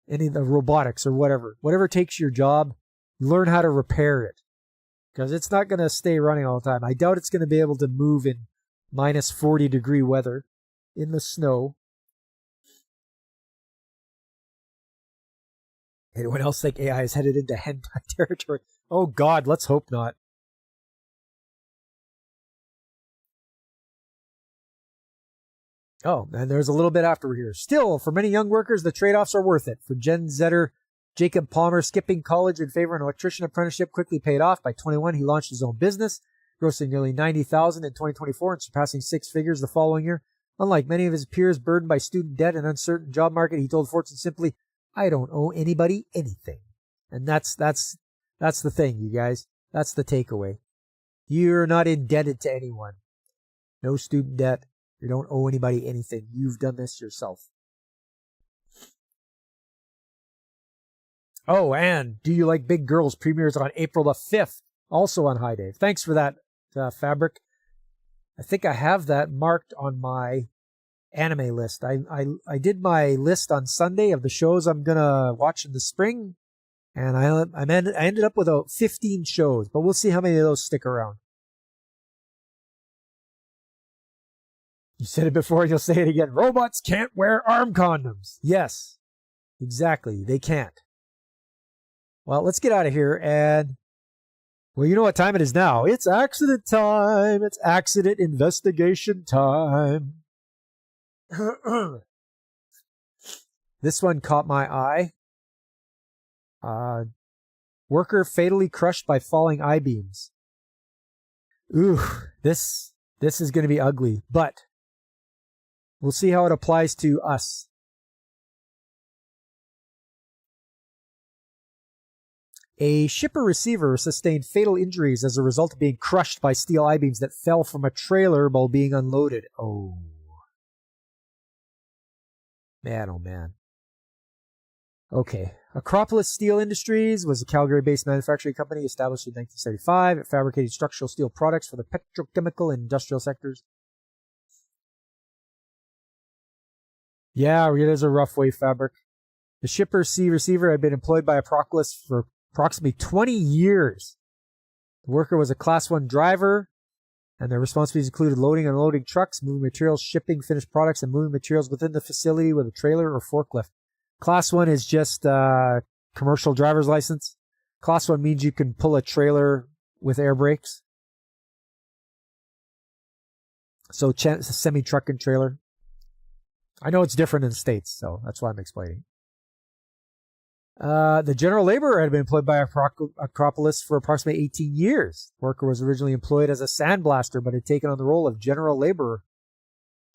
any of the robotics or whatever takes your job, learn how to repair it, because it's not going to stay running all the time. I doubt it's going to be able to move in minus 40-degree weather in the snow. Anyone else think AI is headed into hentai territory? Oh God, let's hope not. Oh, and there's a little bit after here. Still, for many young workers, the trade-offs are worth it. For Gen Zetter Jacob Palmer, skipping college in favor of an electrician apprenticeship quickly paid off. By 21, he launched his own business, grossing nearly $90,000 in 2024 and surpassing six figures the following year. Unlike many of his peers burdened by student debt and uncertain job market, he told Fortune simply, "I don't owe anybody anything." And that's the thing, you guys. That's the takeaway. You're not indebted to anyone. No student debt. You don't owe anybody anything. You've done this yourself. Oh, and Do You Like Big Girls premieres on April the 5th, also on High Dave. Thanks for that, Fabric. I think I have that marked on my anime list. I did my list on Sunday of the shows I'm going to watch in the spring, and I ended up with about 15 shows, but we'll see how many of those stick around. You said it before, and you'll say it again. Robots can't wear arm condoms. Yes, exactly. They can't. Well, let's get out of here, and, well, you know what time it is now. It's accident time. It's accident investigation time. This one caught my eye. Worker fatally crushed by falling I-beams. Ooh, this is going to be ugly, but we'll see how it applies to us. A shipper receiver sustained fatal injuries as a result of being crushed by steel I-beams that fell from a trailer while being unloaded. Oh. Man, oh man. Okay. Acropolis Steel Industries was a Calgary-based manufacturing company established in 1975. It fabricated structural steel products for the petrochemical and industrial sectors. Yeah, it is a rough wave fabric. The shipper C receiver had been employed by Acropolis for approximately 20 years. The worker was a Class 1 driver, and their responsibilities included loading and unloading trucks, moving materials, shipping finished products, and moving materials within the facility with a trailer or forklift. Class 1 is just commercial driver's license. Class 1 means you can pull a trailer with air brakes. So it's a semi-truck and trailer. I know it's different in the States, so that's why I'm explaining. The general laborer had been employed by Acropolis for approximately 18 years. The worker was originally employed as a sandblaster, but had taken on the role of general laborer.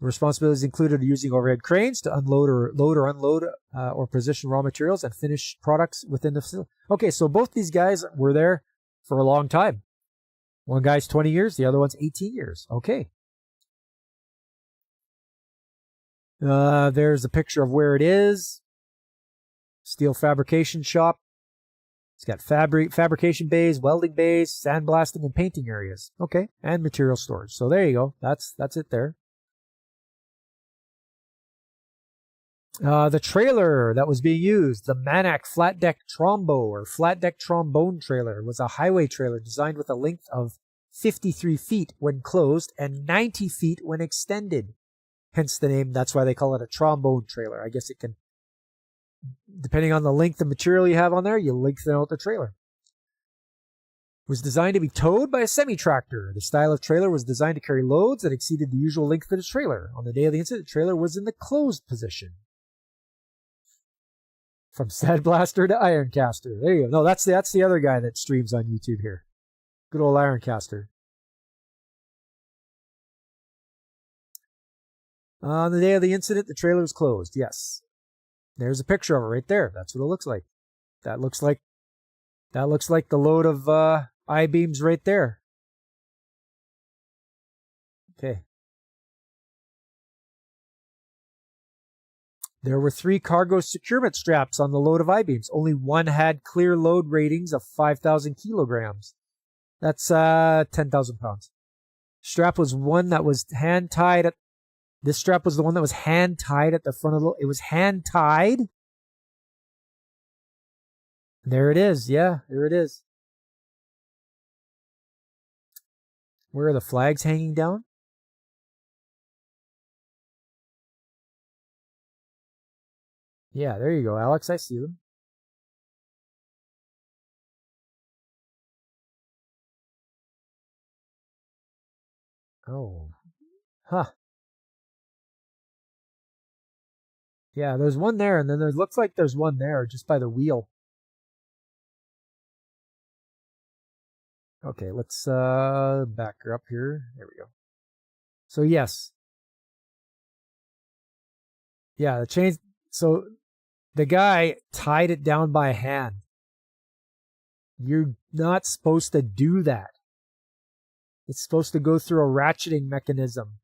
The responsibilities included using overhead cranes to unload or load or unload or position raw materials and finish products within the facility. Okay, so both these guys were there for a long time. One guy's 20 years, the other one's 18 years. Okay. There's a picture of where it is. Steel fabrication shop. It's got fabrication bays, welding bays, sandblasting, and painting areas. Okay, and material storage. So there you go. That's it there. The trailer that was being used, the Manac Flat Deck Trombo or Flat Deck Trombone trailer, was a highway trailer designed with a length of 53 feet when closed and 90 feet when extended. Hence the name. That's why they call it a trombone trailer. I guess it can, depending on the length of material you have on there, you lengthen out the trailer. It was designed to be towed by a semi-tractor. The style of trailer was designed to carry loads that exceeded the usual length of the trailer. On the day of the incident, the trailer was in the closed position. From Sandblaster to Ironcaster. There you go. No, that's the other guy that streams on YouTube here. Good old Ironcaster. On the day of the incident, the trailer was closed. Yes. There's a picture of it right there. That's what it looks like. That looks like the load of I-beams right there. Okay. There were 3 cargo securement straps on the load of I-beams. Only one had clear load ratings of 5,000 kilograms. That's 10,000 pounds. Strap was one that was hand-tied at... This strap was the one that was hand-tied at the front of the... It was hand-tied There it is. Yeah, there it is. Where are the flags hanging down? Yeah, there you go, Alex. I see them. Oh. Huh. Yeah, there's one there, and then there looks like there's one there just by the wheel. Okay, let's back her up here. There we go. So yes. Yeah, the chains. So the guy tied it down by hand. You're not supposed to do that. It's supposed to go through a ratcheting mechanism.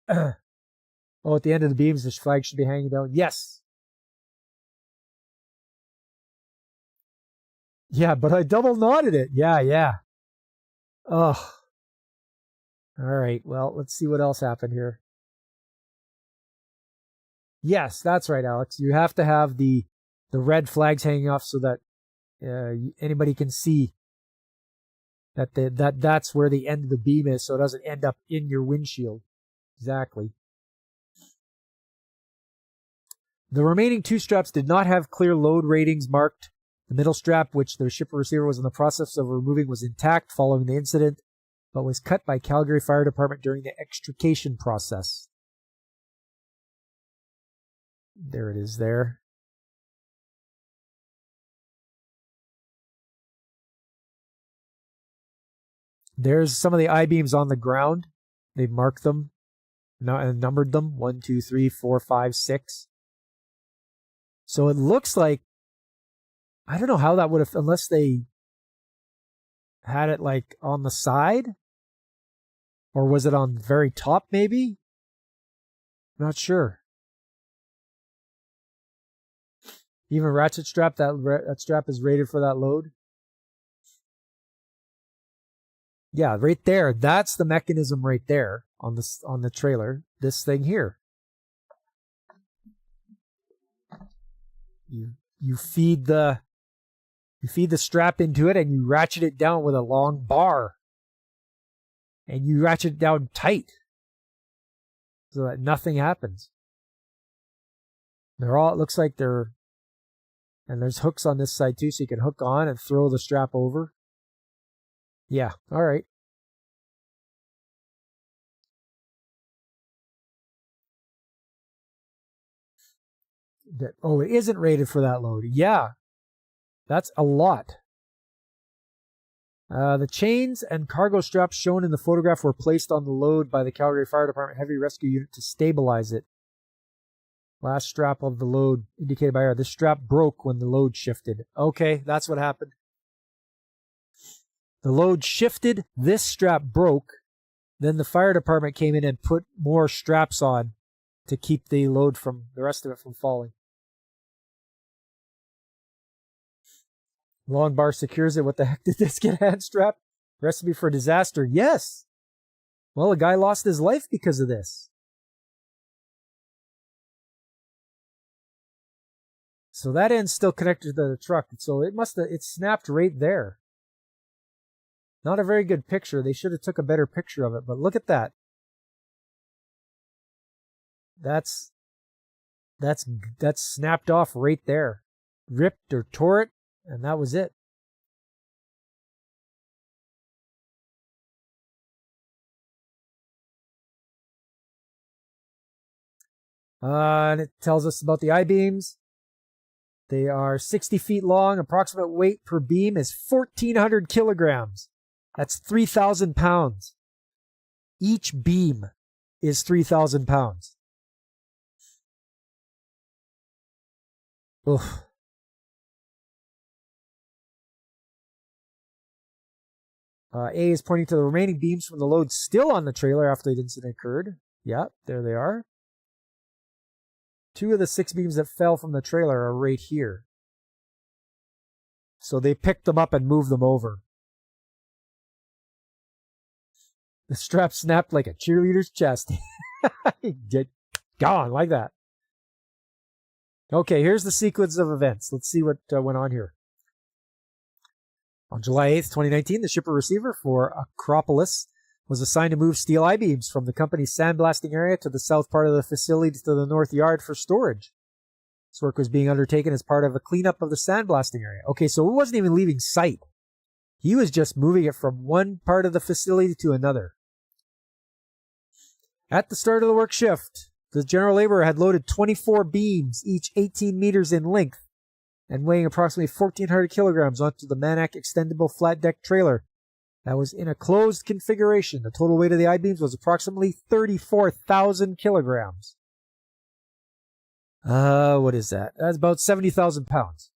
Oh, at the end of the beams, the flag should be hanging down. Yes. Yeah, but I double knotted it. Yeah. Ugh. All right, well, let's see what else happened here. Yes, that's right, Alex. You have to have the red flags hanging off so that anybody can see that's where the end of the beam is, so it doesn't end up in your windshield. Exactly. The remaining two straps did not have clear load ratings marked. The middle strap, which the shipper receiver was in the process of removing, was intact following the incident, but was cut by Calgary Fire Department during the extrication process. There it is there. There's some of the I-beams on the ground. They've marked them and numbered them. 1, 2, 3, 4, 5, 6. So it looks like, I don't know how that would have, unless they had it like on the side, or was it on the very top maybe? Not sure. Even ratchet strap, that strap is rated for that load. Yeah, right there. That's the mechanism right there on the trailer. This thing here. You feed the strap into it and you ratchet it down with a long bar. And you ratchet it down tight so that nothing happens. It looks like they're, and there's hooks on this side too, so you can hook on and throw the strap over. Yeah, all right. Oh, it isn't rated for that load. Yeah, that's a lot. The chains and cargo straps shown in the photograph were placed on the load by the Calgary Fire Department Heavy Rescue Unit to stabilize it. Last strap of the load indicated by error. This strap broke when the load shifted. Okay, that's what happened. The load shifted, this strap broke, then the fire department came in and put more straps on to keep the load from, the rest of it from falling. Long bar secures it. What the heck, did this get hand strap? Recipe for disaster. Yes. Well, a guy lost his life because of this. So that end's still connected to the truck. So it snapped right there. Not a very good picture. They should have took a better picture of it, but look at that. That's snapped off right there. Ripped or tore it, and that was it. And it tells us about the I-beams. They are 60 feet long. Approximate weight per beam is 1,400 kilograms. That's 3,000 pounds. Each beam is 3,000 pounds. Oof. A is pointing to the remaining beams from the load still on the trailer after the incident occurred. Yeah, there they are. 2 of the 6 beams that fell from the trailer are right here. So they picked them up and moved them over. The strap snapped like a cheerleader's chest. Gone like that. Okay, here's the sequence of events. Let's see what went on here. On July 8th, 2019, the shipper receiver for Acropolis was assigned to move steel I-beams from the company's sandblasting area to the south part of the facility to the north yard for storage. This work was being undertaken as part of a cleanup of the sandblasting area. Okay, so it wasn't even leaving site. He was just moving it from one part of the facility to another. At the start of the work shift, the general laborer had loaded 24 beams, each 18 meters in length, and weighing approximately 1,400 kilograms onto the Manac extendable flat deck trailer that was in a closed configuration. The total weight of the I-beams was approximately 34,000 kilograms. What is that? That's about 70,000 pounds.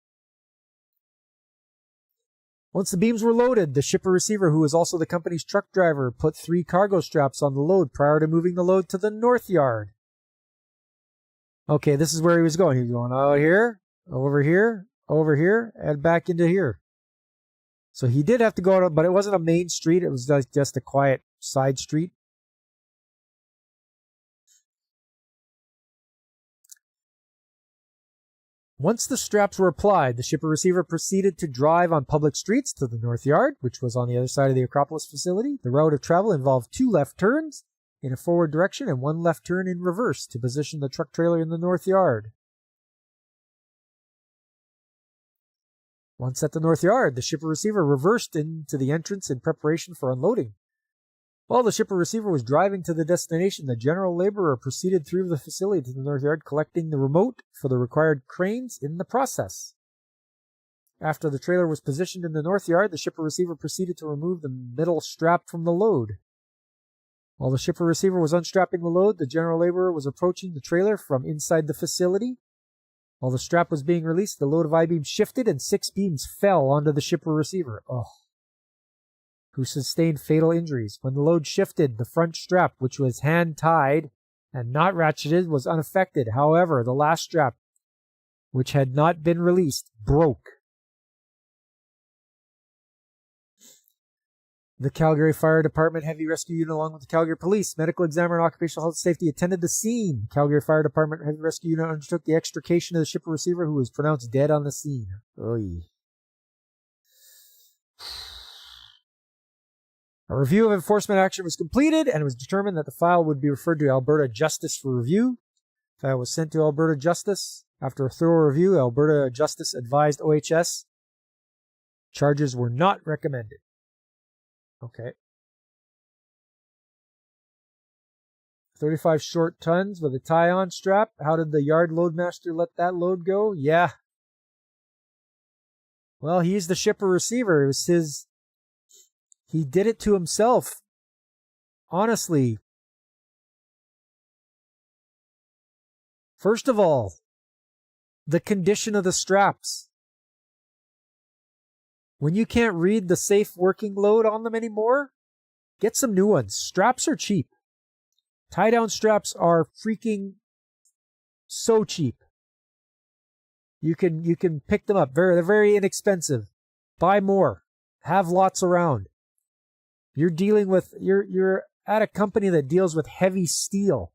Once the beams were loaded, the shipper receiver, who was also the company's truck driver, put 3 cargo straps on the load prior to moving the load to the north yard. Okay, this is where he was going. He was going out here, over here, and back into here. So he did have to go out, but it wasn't a main street. It was just a quiet side street. Once the straps were applied, the shipper receiver proceeded to drive on public streets to the north yard, which was on the other side of the Acropolis facility. The route of travel involved 2 left turns in a forward direction and 1 left turn in reverse to position the truck trailer in the north yard. Once at the north yard, the shipper receiver reversed into the entrance in preparation for unloading. While the shipper receiver was driving to the destination, the general laborer proceeded through the facility to the north yard, collecting the remote for the required cranes in the process. After the trailer was positioned in the north yard, the shipper receiver proceeded to remove the middle strap from the load. While the shipper receiver was unstrapping the load, the general laborer was approaching the trailer from inside the facility. While the strap was being released, the load of I-beams shifted and 6 beams fell onto the shipper receiver, who sustained fatal injuries. When the load shifted, the front strap, which was hand-tied and not ratcheted, was unaffected. However, the last strap, which had not been released, broke. The Calgary Fire Department Heavy Rescue Unit, along with the Calgary Police, Medical Examiner, and Occupational Health and Safety, attended the scene. Calgary Fire Department Heavy Rescue Unit undertook the extrication of the shipper receiver, who was pronounced dead on the scene. Oy. A review of enforcement action was completed, and it was determined that the file would be referred to Alberta Justice for review. The file was sent to Alberta Justice. After a thorough review, Alberta Justice advised OHS charges were not recommended. Okay. 35 short tons with a tie-on strap. How did the yard loadmaster let that load go? Yeah. Well, he's the shipper receiver. It was his... He did it to himself. Honestly. First of all, the condition of the straps. When you can't read the safe working load on them anymore, get some new ones. Straps are cheap. Tie-down straps are freaking so cheap. You can pick them up. They're very inexpensive. Buy more. Have lots around. You're dealing with you're at a company that deals with heavy steel.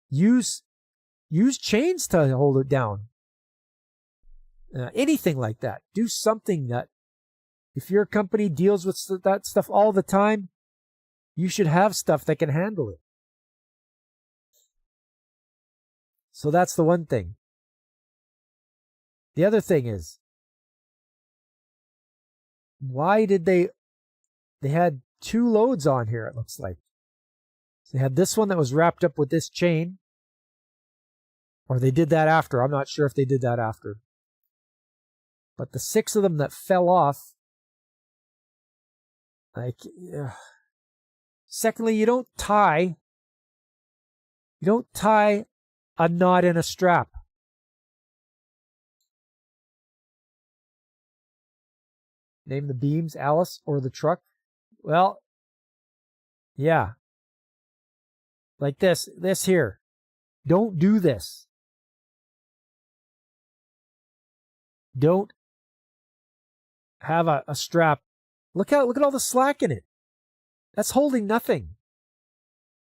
Use chains to hold it down. Anything like that. Do something that, if your company deals with that stuff all the time, you should have stuff that can handle it. So that's the one thing. The other thing is, why did they had 2 loads on here, it looks like. So they had this one that was wrapped up with this chain, or they did that after. I'm not sure if they did that after. But the 6 of them that fell off, secondly, you don't tie a knot in a strap. Name the beams, Alice, or the truck. Well, yeah. Like this here. Don't do this. Don't have a strap. Look at all the slack in it. That's holding nothing.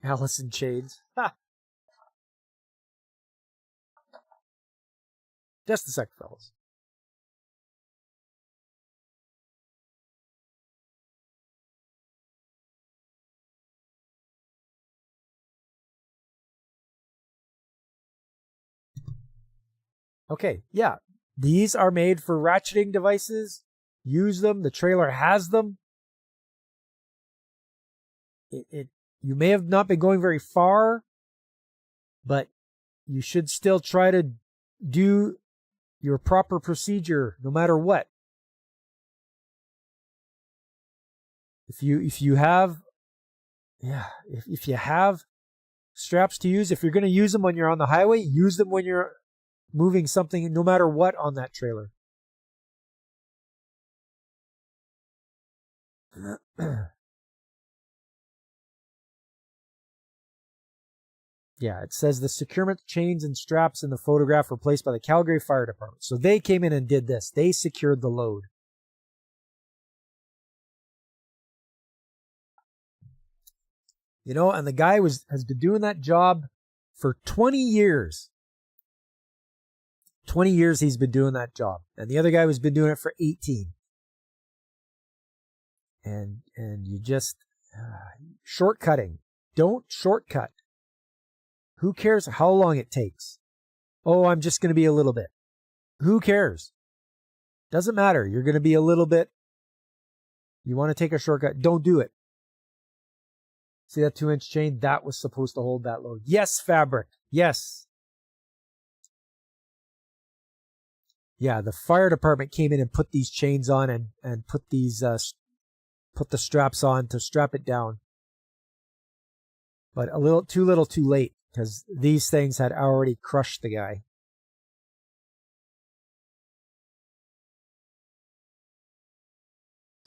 Alice in chains. Ha! Just a sec, fellas. Okay, yeah. These are made for ratcheting devices. Use them. The trailer has them. You may have not been going very far, but you should still try to do your proper procedure no matter what. If you have straps to use, if you're going to use them when you're on the highway, use them when you're moving something no matter what on that trailer. Yeah, it says the securement chains and straps in the photograph were placed by the Calgary Fire Department. So they came in and did this. They secured the load. You know, and the guy has been doing that job for 20 years. 20 years he's been doing that job. And the other guy has been doing it for 18. And you just shortcutting. Don't shortcut. Who cares how long it takes? Oh, I'm just going to be a little bit. Who cares? Doesn't matter. You're going to be a little bit. You want to take a shortcut? Don't do it. See that 2-inch chain? That was supposed to hold that load. Yes, fabric. Yes. Yeah, the fire department came in and put these chains on and put these put the straps on to strap it down. But a little too late, because these things had already crushed the guy.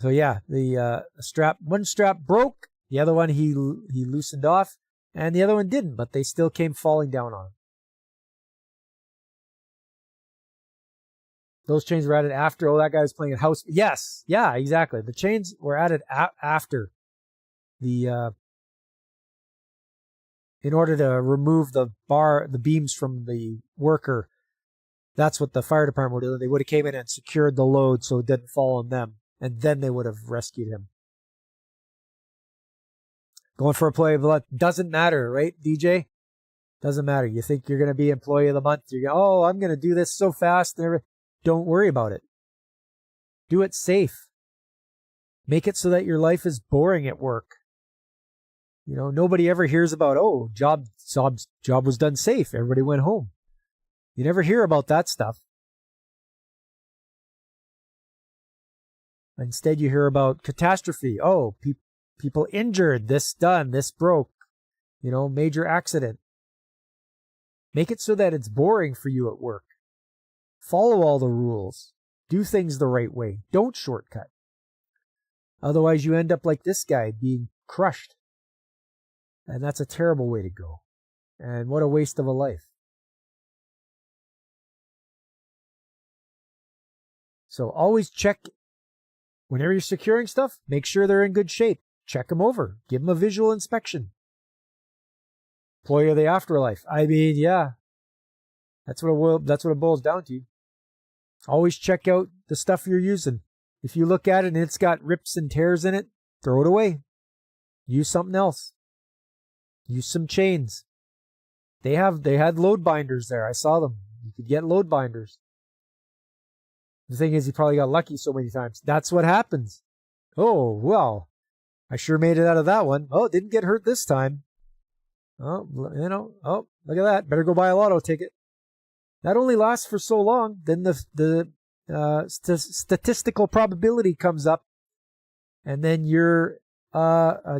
So yeah, the one strap broke, the other one he loosened off, and the other one didn't, but they still came falling down on him. Those chains were added after. Oh, that guy was playing at house. Yes, yeah, exactly. The chains were added after the in order to remove the beams from the worker. That's what the fire department would do. They would have came in and secured the load so it didn't fall on them, and then they would have rescued him. Going for a play of luck doesn't matter, right, DJ? Doesn't matter. You think you're going to be employee of the month. You're going, oh, I'm going to do this so fast. Don't worry about it. Do it safe. Make it so that your life is boring at work. You know, nobody ever hears about, oh, job was done safe. Everybody went home. You never hear about that stuff. Instead, you hear about catastrophe. Oh, people injured, this done, this broke. You know, major accident. Make it so that it's boring for you at work. Follow all the rules. Do things the right way. Don't shortcut. Otherwise, you end up like this guy, being crushed. And that's a terrible way to go. And what a waste of a life. So always check, whenever you're securing stuff, make sure they're in good shape. Check them over. Give them a visual inspection. Employee of the afterlife. I mean, yeah. That's what it boils down to. Always check out the stuff you're using. If you look at it and it's got rips and tears in it, throw it away. Use something else. Use some chains. They had load binders there. I saw them. You could get load binders. The thing is, he probably got lucky so many times. That's what happens. Oh, well, I sure made it out of that one. Oh, didn't get hurt this time. Oh, you know, oh, look at that. Better go buy a lotto ticket. That only lasts for so long. Then the statistical probability comes up, and then you're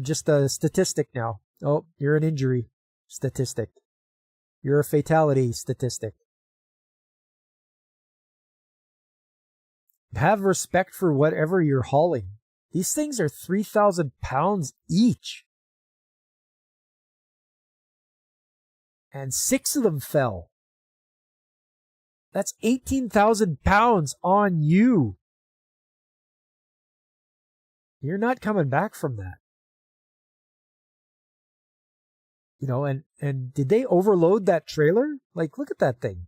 just a statistic now. Oh, you're an injury statistic. You're a fatality statistic. Have respect for whatever you're hauling. These things are 3,000 pounds each. And 6 of them fell. That's 18,000 pounds on you. You're not coming back from that. You know, and did they overload that trailer? Like, look at that thing.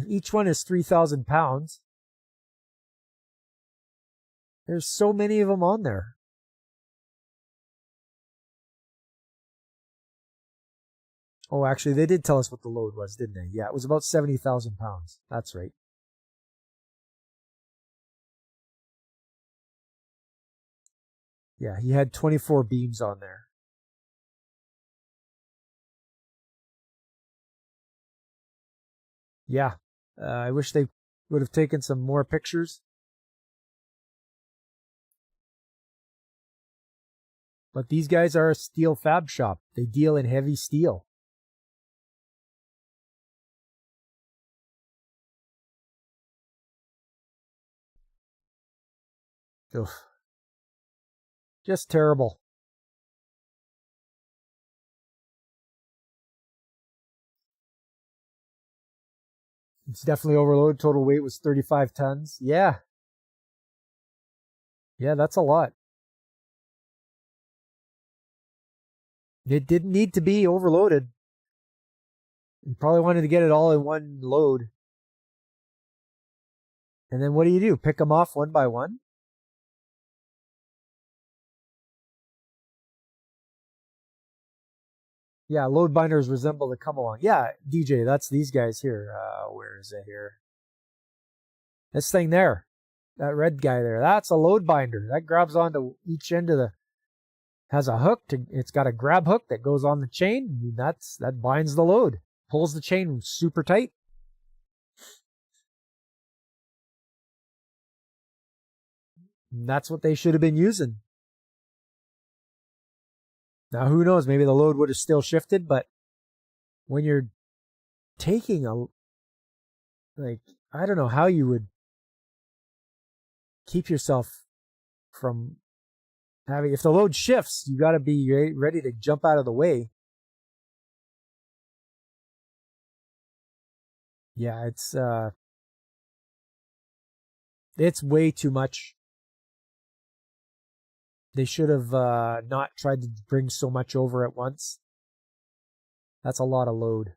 Each one is 3,000 pounds. There's so many of them on there. Oh, actually, they did tell us what the load was, didn't they? Yeah, it was about 70,000 pounds. That's right. Yeah, he had 24 beams on there. Yeah, I wish they would have taken some more pictures. But these guys are a steel fab shop. They deal in heavy steel. Oof. Just terrible. It's definitely overloaded. Total weight was 35 tons. Yeah. Yeah, that's a lot. It didn't need to be overloaded. You probably wanted to get it all in one load. And then what do? Pick them off one by one? Yeah, load binders resemble the come along. Yeah, DJ, that's these guys here. Where is it here? This thing there. That red guy there. That's a load binder. That grabs onto each end of the... Has a hook. It's got a grab hook that goes on the chain. That binds the load. Pulls the chain super tight. And that's what they should have been using. Now, who knows? Maybe the load would have still shifted, but when you're taking I don't know how you would keep yourself from having, if the load shifts, you got to be ready to jump out of the way. Yeah, it's way too much. They should have not tried to bring so much over at once. That's a lot of load.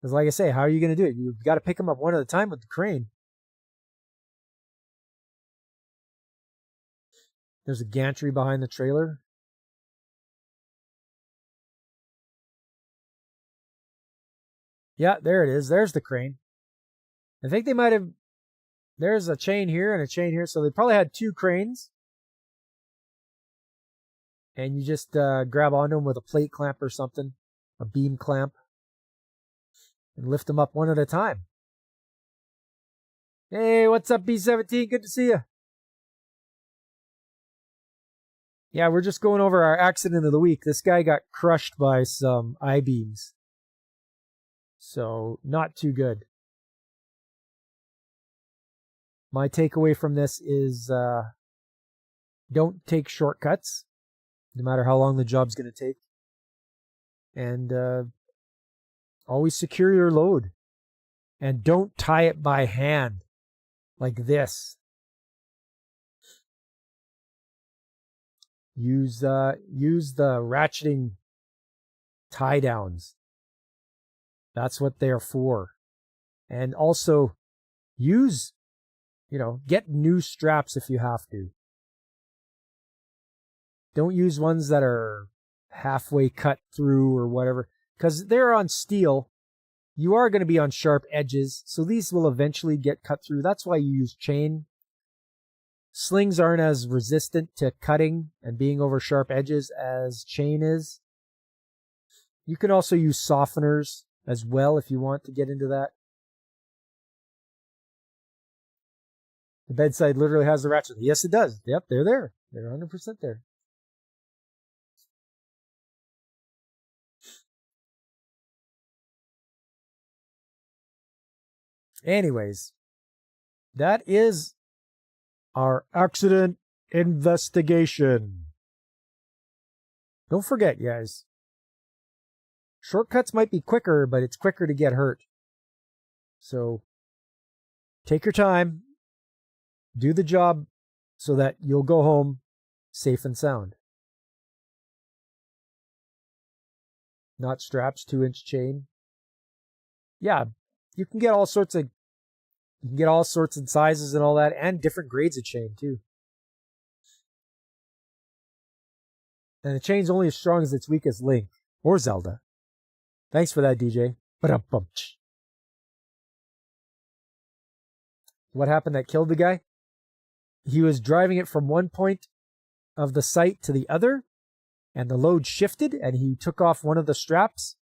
Because like I say, how are you going to do it? You've got to pick them up one at a time with the crane. There's a gantry behind the trailer. Yeah, there it is. There's the crane. I think they might have... There's a chain here and a chain here. So they probably had two cranes. And you just grab onto them with a plate clamp or something. A beam clamp. And lift them up one at a time. Hey, what's up, B17? Good to see you. Yeah, we're just going over our accident of the week. This guy got crushed by some I-beams. So, not too good. My takeaway from this is don't take shortcuts, no matter how long the job's going to take. And always secure your load. And don't tie it by hand like this. Use the ratcheting tie downs. That's what they're for. And also use, get new straps if you have to. Don't use ones that are halfway cut through or whatever, because they're on steel. You are going to be on sharp edges, so these will eventually get cut through. That's why you use chain. Slings aren't as resistant to cutting and being over sharp edges as chain is. You can also use softeners as well if you want to get into that. The bedside literally has the ratchet. Yes, it does. Yep, they're there. They're 100% there. Anyways, that is our accident investigation. Don't forget, guys. Shortcuts might be quicker, but it's quicker to get hurt. So, take your time. Do the job so that you'll go home safe and sound. Not straps, 2-inch chain. Yeah, you can get all sorts of sizes and all that, and different grades of chain too. And the chain's only as strong as its weakest link, or Zelda. Thanks for that, DJ. Ba-dum-bum. What happened that killed the guy? He was driving it from one point of the site to the other, and the load shifted, and he took off one of the straps,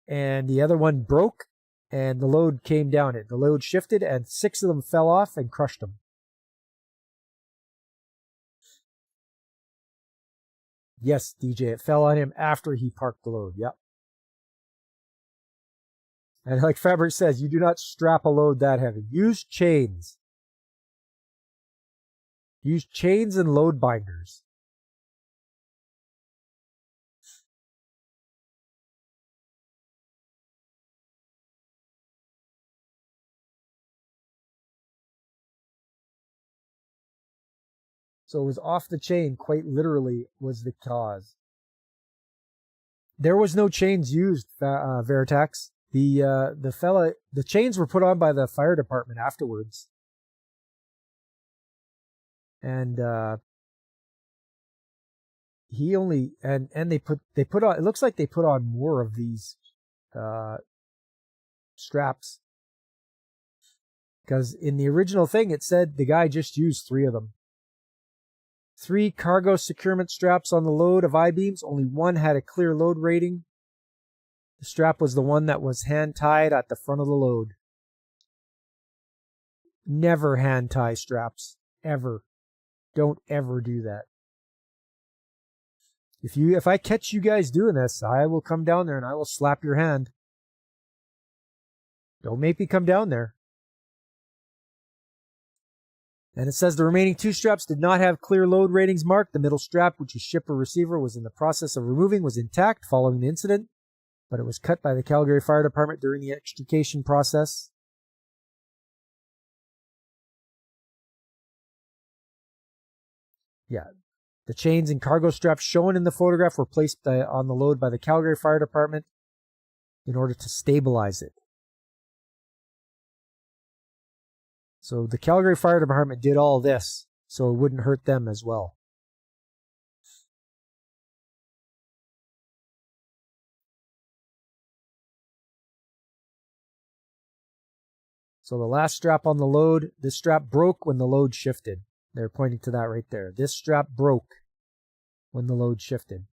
and the other one broke, and the load came down it. The load shifted, and 6 of them fell off and crushed him. Yes, DJ, it fell on him after he parked the load. Yep. And like Fabric says, you do not strap a load that heavy. Use chains. Use chains and load binders. So it was off the chain, quite literally, was the cause. There was no chains used, Veritax. The chains were put on by the fire department afterwards. And they put on, it looks like they put on more of these straps. Because in the original thing, it said the guy just used 3 of them. 3 cargo securement straps on the load of I-beams. Only 1 had a clear load rating. The strap was the one that was hand-tied at the front of the load. Never hand-tie straps. Ever. Don't ever do that. If I catch you guys doing this, I will come down there and I will slap your hand. Don't make me come down there. And it says the remaining 2 straps did not have clear load ratings marked. The middle strap, which the shipper receiver was in the process of removing, was intact following the incident, but it was cut by the Calgary Fire Department during the extrication process. Yeah, the chains and cargo straps shown in the photograph were placed on the load by the Calgary Fire Department in order to stabilize it. So the Calgary Fire Department did all this so it wouldn't hurt them as well. So the last strap on the load, this strap broke when the load shifted. They're pointing to that right there. This strap broke when the load shifted.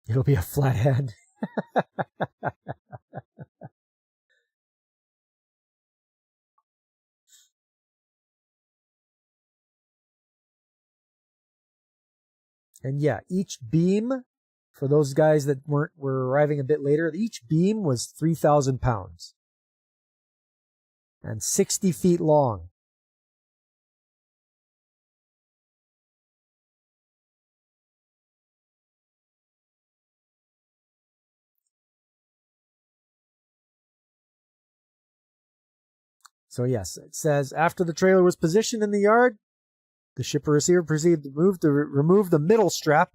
It'll be a flat hand. And yeah, each beam, for those guys that were arriving a bit later, each beam was 3,000 pounds and 60 feet long. So yes, it says, after the trailer was positioned in the yard, the shipper receiver proceeded to remove the middle strap.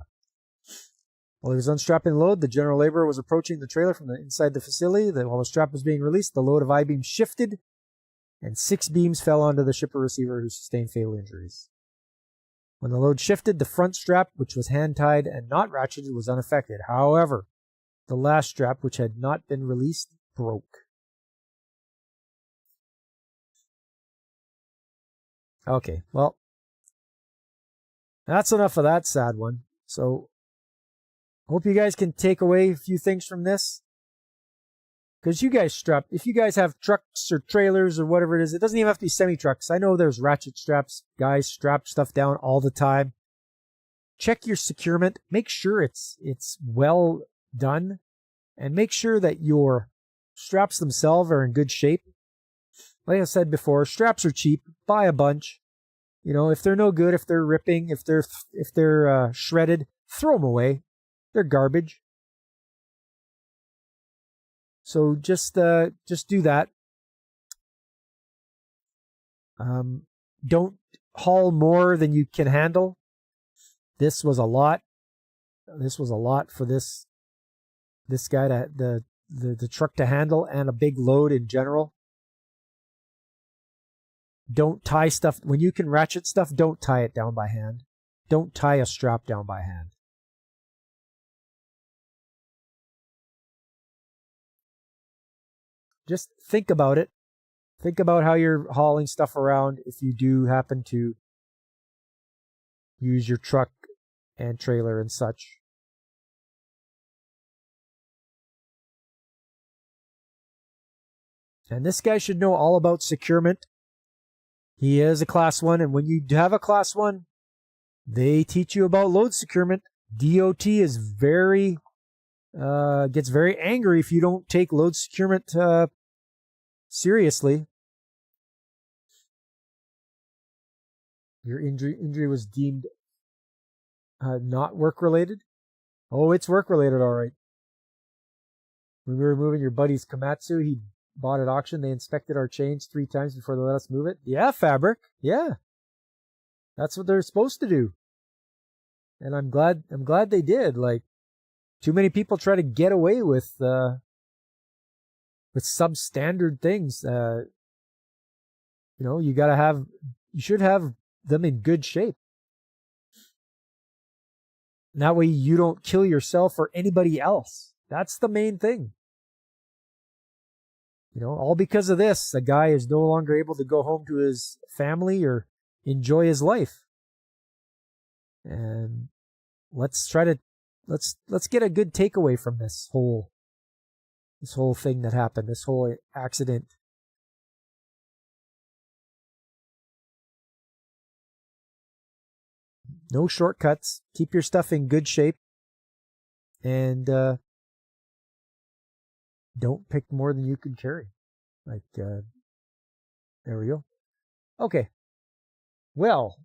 While he was unstrapping the load, the general laborer was approaching the trailer from inside the facility. While the strap was being released, the load of I-beams shifted, and 6 beams fell onto the shipper receiver, who sustained fatal injuries. When the load shifted, the front strap, which was hand-tied and not ratcheted, was unaffected. However, the last strap, which had not been released, broke. Okay, well, that's enough of that sad one. So, hope you guys can take away a few things from this. Because you guys if you guys have trucks or trailers or whatever it is, it doesn't even have to be semi-trucks. I know there's ratchet straps. Guys strap stuff down all the time. Check your securement. Make sure it's well done. And make sure that your straps themselves are in good shape. Like I said before, straps are cheap. Buy a bunch. You know, if they're no good, if they're ripping, if they're shredded, throw them away. They're garbage. So just do that. Don't haul more than you can handle. This was a lot. This was a lot for this guy, the the truck to handle and a big load in general. Don't tie stuff. When you can ratchet stuff, don't tie it down by hand. Don't tie a strap down by hand. Just think about it. Think about how you're hauling stuff around if you do happen to use your truck and trailer and such. And this guy should know all about securement. He is a class 1, and when you have a class 1, they teach you about load securement. DOT is gets very angry if you don't take load securement seriously. Your injury was deemed not work-related? Oh, it's work-related, all right. When we were moving your buddy's Komatsu, he bought at auction. They inspected our chains 3 times before they let us move it. Yeah, Fabric. Yeah. That's what they're supposed to do. And I'm glad they did. Like, too many people try to get away with substandard things. You should have them in good shape. And that way you don't kill yourself or anybody else. That's the main thing. All because of this, a guy is no longer able to go home to his family or enjoy his life. And let's get a good takeaway from this whole thing that happened, this whole accident. No shortcuts. Keep your stuff in good shape. And don't pick more than you can carry. There we go. Okay. Well,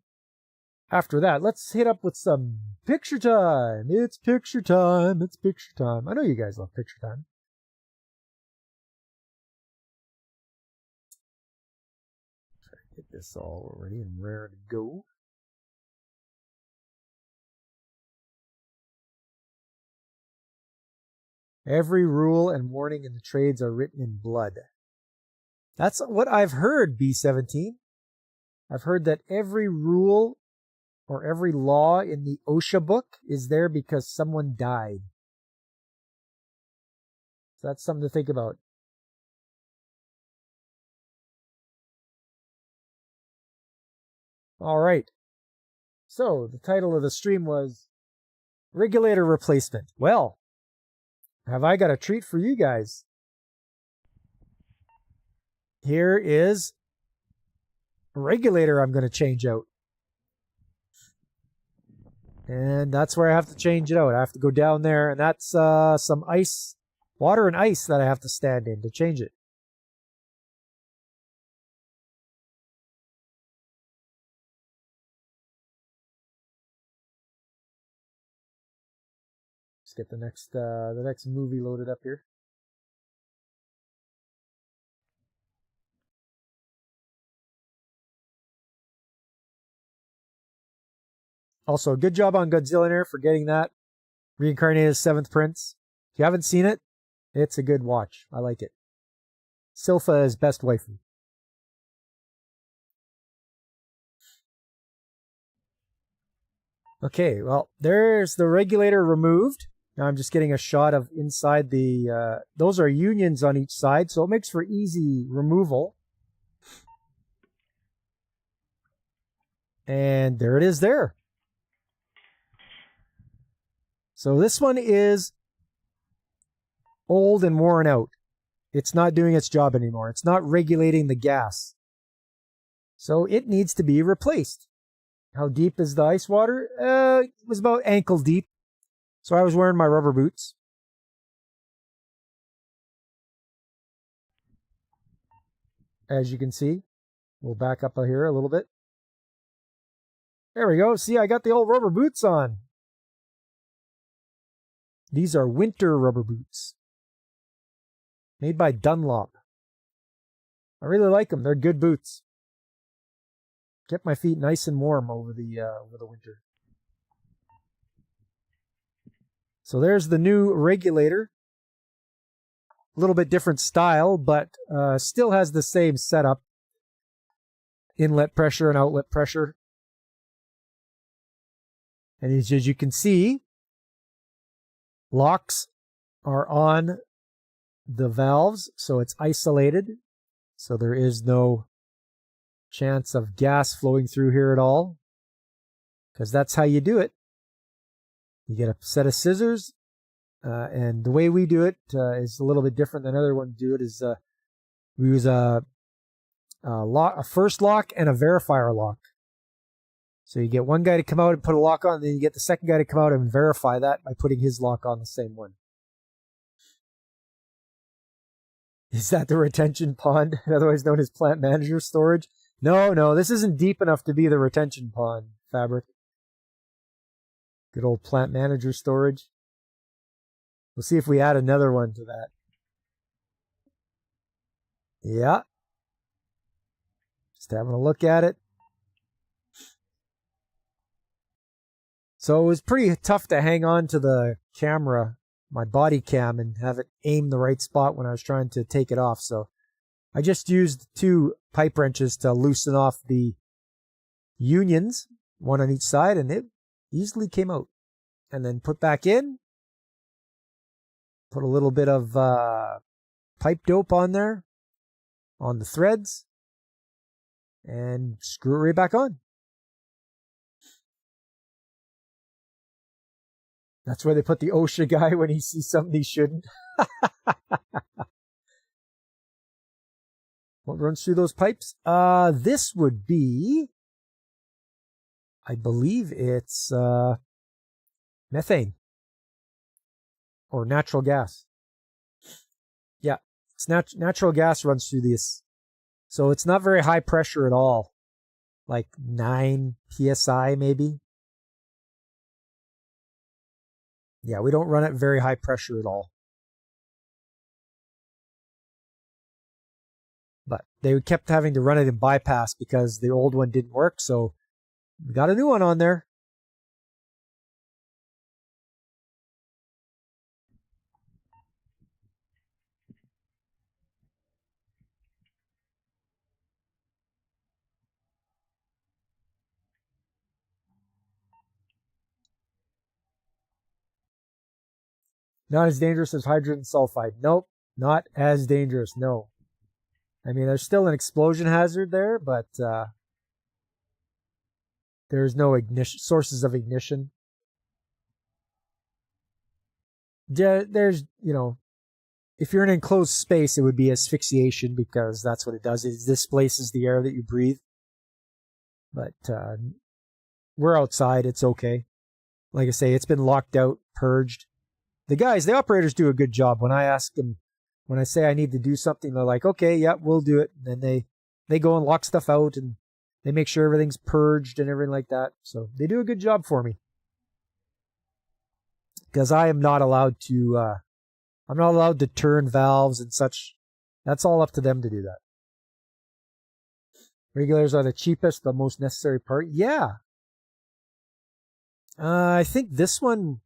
after that, let's hit up with some picture time. It's picture time. It's picture time. I know you guys love picture time. Try to get this all ready and rare to go. Every rule and warning in the trades are written in blood. That's what I've heard, B17. I've heard that every rule or every law in the OSHA book is there because someone died. So that's something to think about. All right. So the title of the stream was Regulator Replacement. Well, have I got a treat for you guys? Here is a regulator I'm going to change out. And that's where I have to change it out. I have to go down there, and that's some ice, water and ice that I have to stand in to change it. Let's get the next movie loaded up here. Also, good job on Godzillionaire for getting that. Reincarnated 7th Prince. If you haven't seen it, it's a good watch. I like it. Silpha is best waifu. Okay, well, there's the regulator removed. Now I'm just getting a shot of inside the... those are unions on each side, so it makes for easy removal. And there it is there. So this one is old and worn out. It's not doing its job anymore. It's not regulating the gas. So it needs to be replaced. How deep is the ice water? It was about ankle deep. So I was wearing my rubber boots. As you can see, we'll back up here a little bit. There we go. See, I got the old rubber boots on. These are winter rubber boots. Made by Dunlop. I really like them. They're good boots. Kept my feet nice and warm over the winter. So there's the new regulator. A little bit different style, but still has the same setup. Inlet pressure and outlet pressure. And as you can see, locks are on the valves, so it's isolated. So there is no chance of gas flowing through here at all, because that's how you do it. You get a set of scissors, and the way we do it is a little bit different than other ones do it. Is we use a first lock and a verifier lock. So you get one guy to come out and put a lock on, and then you get the second guy to come out and verify that by putting his lock on the same one. Is that the retention pond, otherwise known as plant manager storage? No, this isn't deep enough to be the retention pond fabric. Good old plant manager storage. We'll see if we add another one to that. Yeah. Just having a look at it. So it was pretty tough to hang on to the camera, my body cam, and have it aim the right spot when I was trying to take it off. So I just used 2 pipe wrenches to loosen off the unions, one on each side, and it easily came out. And then put back in. Put a little bit of pipe dope on there, on the threads, and screw it right back on. That's where they put the OSHA guy when he sees something he shouldn't. What runs through those pipes? This would be, I believe it's methane or natural gas. Yeah, it's natural gas runs through this. So it's not very high pressure at all. Like 9 psi maybe. Yeah, we don't run at very high pressure at all. But they kept having to run it in bypass because the old one didn't work, so we got a new one on there. Not as dangerous as hydrogen sulfide. Nope, not as dangerous, no. I mean, there's still an explosion hazard there, but there's no sources of ignition. There's, if you're in an enclosed space, it would be asphyxiation because that's what it does. It displaces the air that you breathe. But we're outside. It's okay. Like I say, it's been locked out, purged. The operators do a good job. When I ask them, when I say I need to do something, they're like, okay, yeah, we'll do it. And then they go and lock stuff out and they make sure everything's purged and everything like that. So they do a good job for me. Because I am not allowed to, I'm not allowed to turn valves and such. That's all up to them to do that. Regulators are the cheapest, the most necessary part. Yeah. I think this one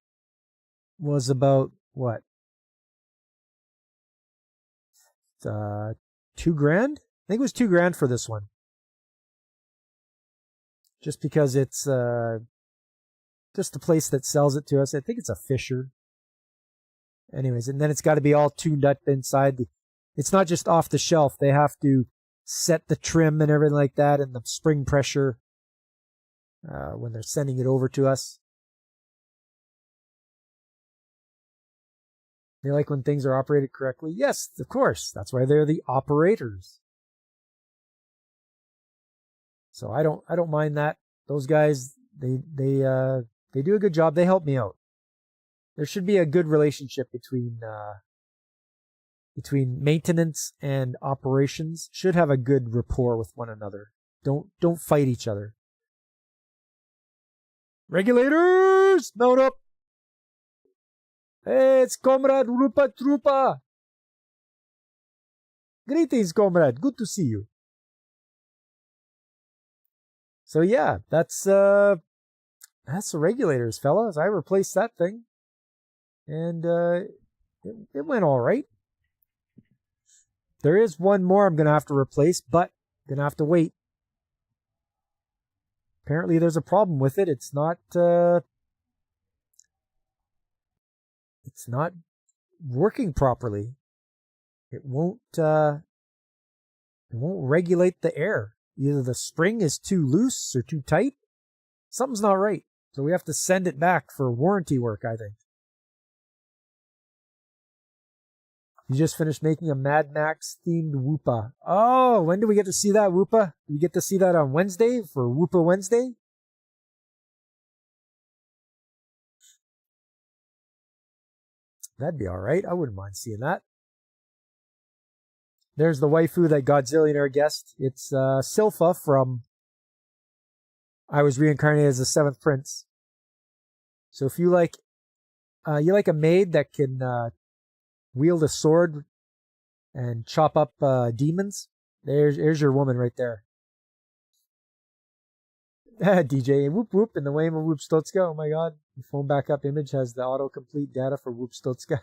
was about, what? $2,000? I think it was $2,000 for this one. Just because it's just the place that sells it to us. I think it's a Fisher. Anyways, and then it's got to be all tuned up inside. It's not just off the shelf. They have to set the trim and everything like that and the spring pressure when they're sending it over to us. They like when things are operated correctly. Yes, of course. That's why they're the operators. So I don't mind that. Those guys, they do a good job. They help me out. There should be a good relationship between maintenance and operations. Should have a good rapport with one another. Don't fight each other. Regulators, mount up. Hey, it's Comrade Rupa Trupa. Greetings, comrade. Good to see you. So yeah, that's the regulators, fellas. I replaced that thing, and it went all right. There is one more I'm going to have to replace, but I'm going to have to wait. Apparently there's a problem with it. It's not working properly. It won't regulate the air. Either the spring is too loose or too tight. Something's not right. So we have to send it back for warranty work, I think. You just finished making a Mad Max themed Whoopa. Oh, when do we get to see that, Whoopa? Do we get to see that on Wednesday for Whoopa Wednesday? That'd be all right. I wouldn't mind seeing that. There's the waifu that Godzillionaire guessed. It's Silpha from I Was Reincarnated as the Seventh Prince. So if you like a maid that can wield a sword and chop up demons, there's your woman right there. DJ, whoop whoop, in the way of Whoop Stotska. Oh my god. The phone backup image has the autocomplete data for Whoop Stotska.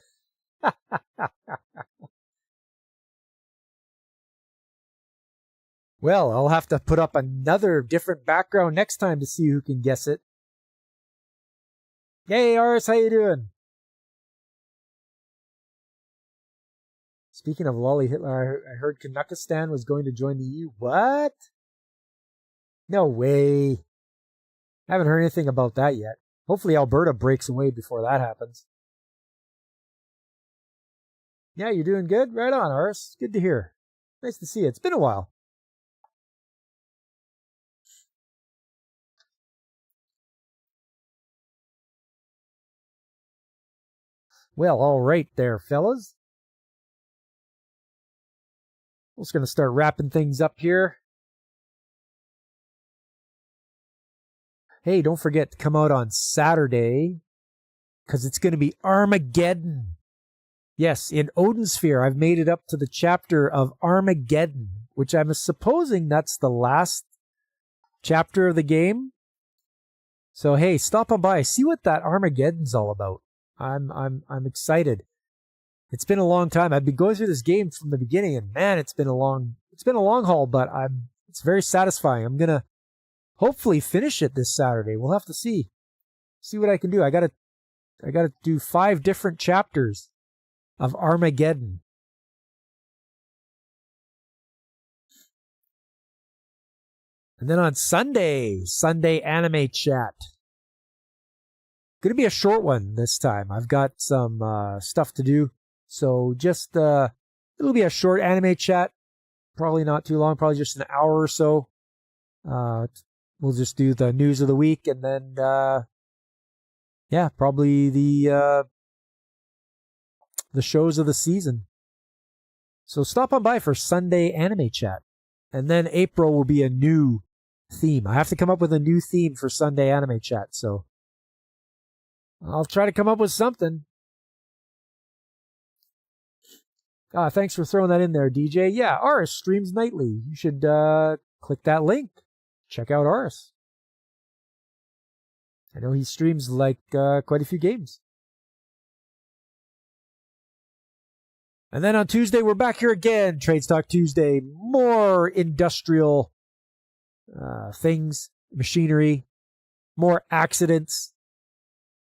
Well, I'll have to put up another different background next time to see who can guess it. Hey, Ars, how you doing? Speaking of Lolly Hitler, I heard Kanakistan was going to join the EU. What? No way. I haven't heard anything about that yet. Hopefully Alberta breaks away before that happens. Yeah, you're doing good? Right on, Ars. Good to hear. Nice to see you. It's been a while. Well, all right there, fellas. I'm just going to start wrapping things up here. Hey, don't forget to come out on Saturday, because it's going to be Armageddon. Yes, in Odin Sphere, I've made it up to the chapter of Armageddon, which I'm supposing that's the last chapter of the game. So hey, stop on by, see what that Armageddon's all about. I'm excited. It's been a long time. I've been going through this game from the beginning, and man, it's been a long haul, but it's very satisfying. I'm gonna hopefully finish it this Saturday. We'll have to see what I can do. I gotta do 5 different chapters of Armageddon. And then on Sunday anime chat. Going to be a short one this time. I've got some stuff to do. So just, it'll be a short anime chat. Probably not too long, probably just an hour or so. We'll just do the news of the week and then, probably the shows of the season. So stop on by for Sunday anime chat. And then April will be a new theme. I have to come up with a new theme for Sunday anime chat, so I'll try to come up with something. Thanks for throwing that in there, DJ. Yeah, Aris streams nightly. You should click that link. Check out Aris. I know he streams like quite a few games. And then on Tuesday, we're back here again. Trades Talk Tuesday. More industrial things, machinery, more accidents,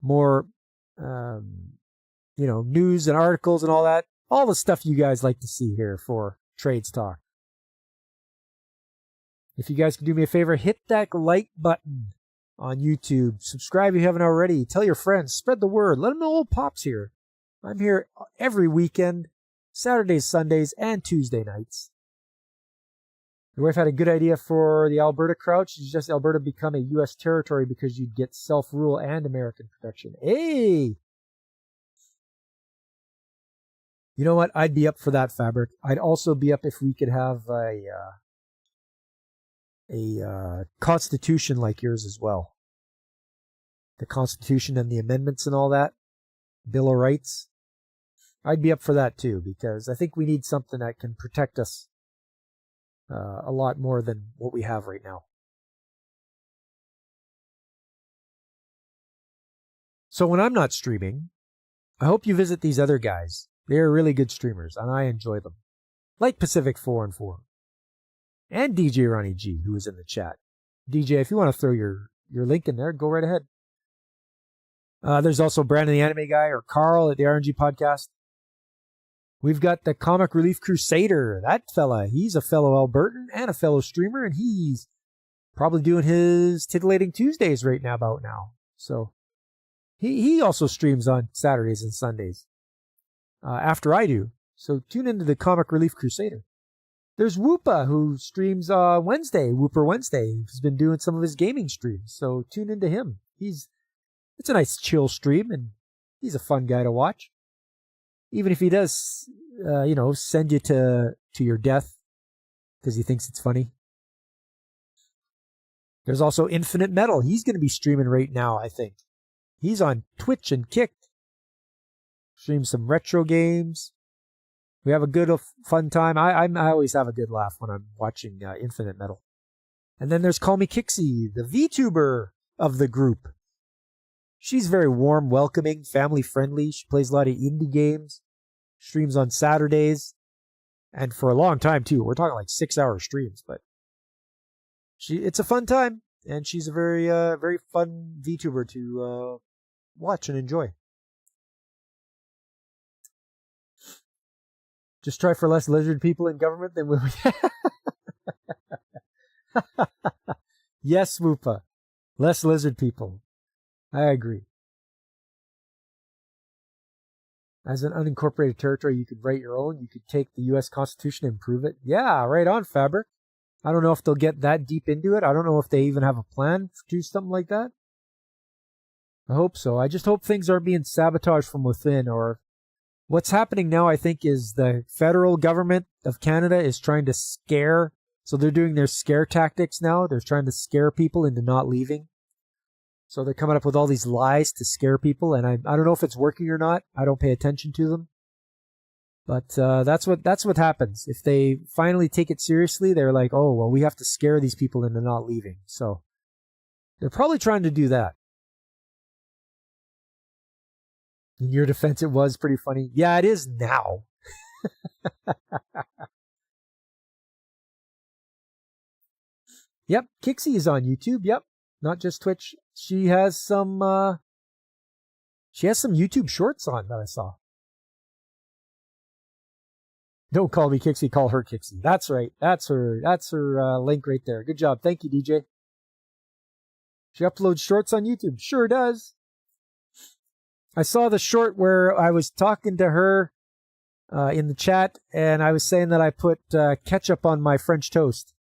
more, news and articles and all that. All the stuff you guys like to see here for Trades Talk. If you guys can do me a favor, hit that like button on YouTube. Subscribe if you haven't already. Tell your friends. Spread the word. Let them know old Pop's here. I'm here every weekend, Saturdays, Sundays, and Tuesday nights. Your wife had a good idea for the Alberta crouch. She suggests Alberta become a U.S. territory because you'd get self-rule and American protection. Hey! You know what? I'd be up for that, Fabric. I'd also be up if we could have a constitution like yours as well. The Constitution and the amendments and all that. Bill of Rights. I'd be up for that too, because I think we need something that can protect us a lot more than what we have right now. So when I'm not streaming, I hope you visit these other guys. They're really good streamers, and I enjoy them. like Pacific 4 and 4. And DJ Ronnie G, who is in the chat. DJ, if you want to throw your link in there, go right ahead. There's also Brandon the Anime Guy, or Carl at the RNG Podcast. We've got the Comic Relief Crusader. That fella, he's a fellow Albertan and a fellow streamer, and he's probably doing his Titillating Tuesdays right now about now. So he also streams on Saturdays and Sundays after I do. So tune into the Comic Relief Crusader. There's Whoopa, who streams Wednesday, Whooper Wednesday. He's been doing some of his gaming streams, so tune into him. It's a nice chill stream, and he's a fun guy to watch. Even if he does, send you to your death because he thinks it's funny. There's also Infinite Metal. He's going to be streaming right now, I think. He's on Twitch and Kick. Streams some retro games. We have a good, fun time. I always have a good laugh when I'm watching Infinite Metal. And then there's Call Me Kixie, the VTuber of the group. She's very warm, welcoming, family-friendly. She plays a lot of indie games, streams on Saturdays, and for a long time, too. We're talking like 6-hour streams, but it's a fun time, and she's a very, very fun VTuber to watch and enjoy. Just try for less lizard people in government than we... Yes, Whoopa. Less lizard people. I agree. As an unincorporated territory, you could write your own. You could take the U.S. Constitution and improve it. Yeah, right on, Fabric. I don't know if they'll get that deep into it. I don't know if they even have a plan to do something like that. I hope so. I just hope things aren't being sabotaged from within. Or what's happening now, I think, is the federal government of Canada is trying to scare. So they're doing their scare tactics now. They're trying to scare people into not leaving. So they're coming up with all these lies to scare people, and I don't know if it's working or not. I don't pay attention to them. But that's what happens. If they finally take it seriously, they're like, oh, well, we have to scare these people into not leaving. So they're probably trying to do that. In your defense, it was pretty funny. Yeah, it is now. Yep, Kixie is on YouTube. Yep, not just Twitch. She has some YouTube shorts on that I saw. Don't call me Kixie, call her Kixie. That's right. That's her link right there. Good job. Thank you, DJ. She uploads shorts on YouTube. Sure does. I saw the short where I was talking to her in the chat, and I was saying that I put ketchup on my French toast.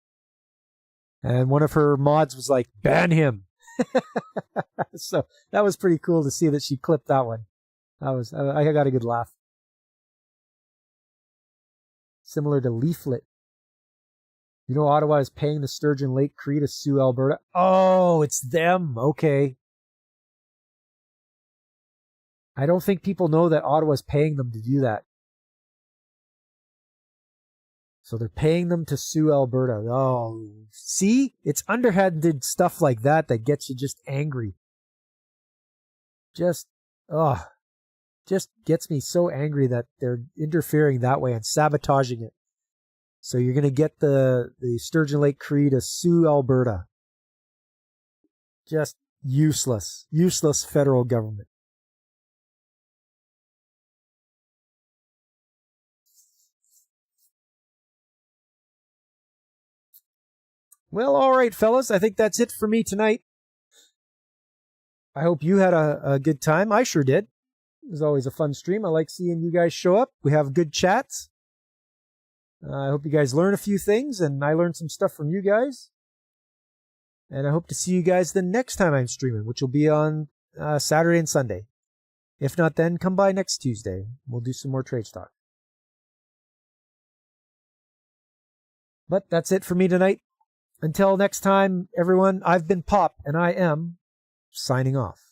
And one of her mods was like, ban him. So that was pretty cool to see that she clipped that one. I got a good laugh. Similar to Leaflet. You know, Ottawa is paying the Sturgeon Lake Cree to sue Alberta. Oh, it's them. Okay. I don't think people know that Ottawa's paying them to do that. So they're paying them to sue Alberta. Oh, see? It's underhanded stuff like that that gets you just angry. Just gets me so angry that they're interfering that way and sabotaging it. So you're going to get the Sturgeon Lake Cree to sue Alberta. Just useless. Useless federal government. Well, all right, fellas. I think that's it for me tonight. I hope you had a good time. I sure did. It was always a fun stream. I like seeing you guys show up. We have good chats. I hope you guys learn a few things, and I learned some stuff from you guys. And I hope to see you guys the next time I'm streaming, which will be on Saturday and Sunday. If not then, come by next Tuesday. We'll do some more trade stock. But that's it for me tonight. Until next time, everyone, I've been Pop, and I am signing off.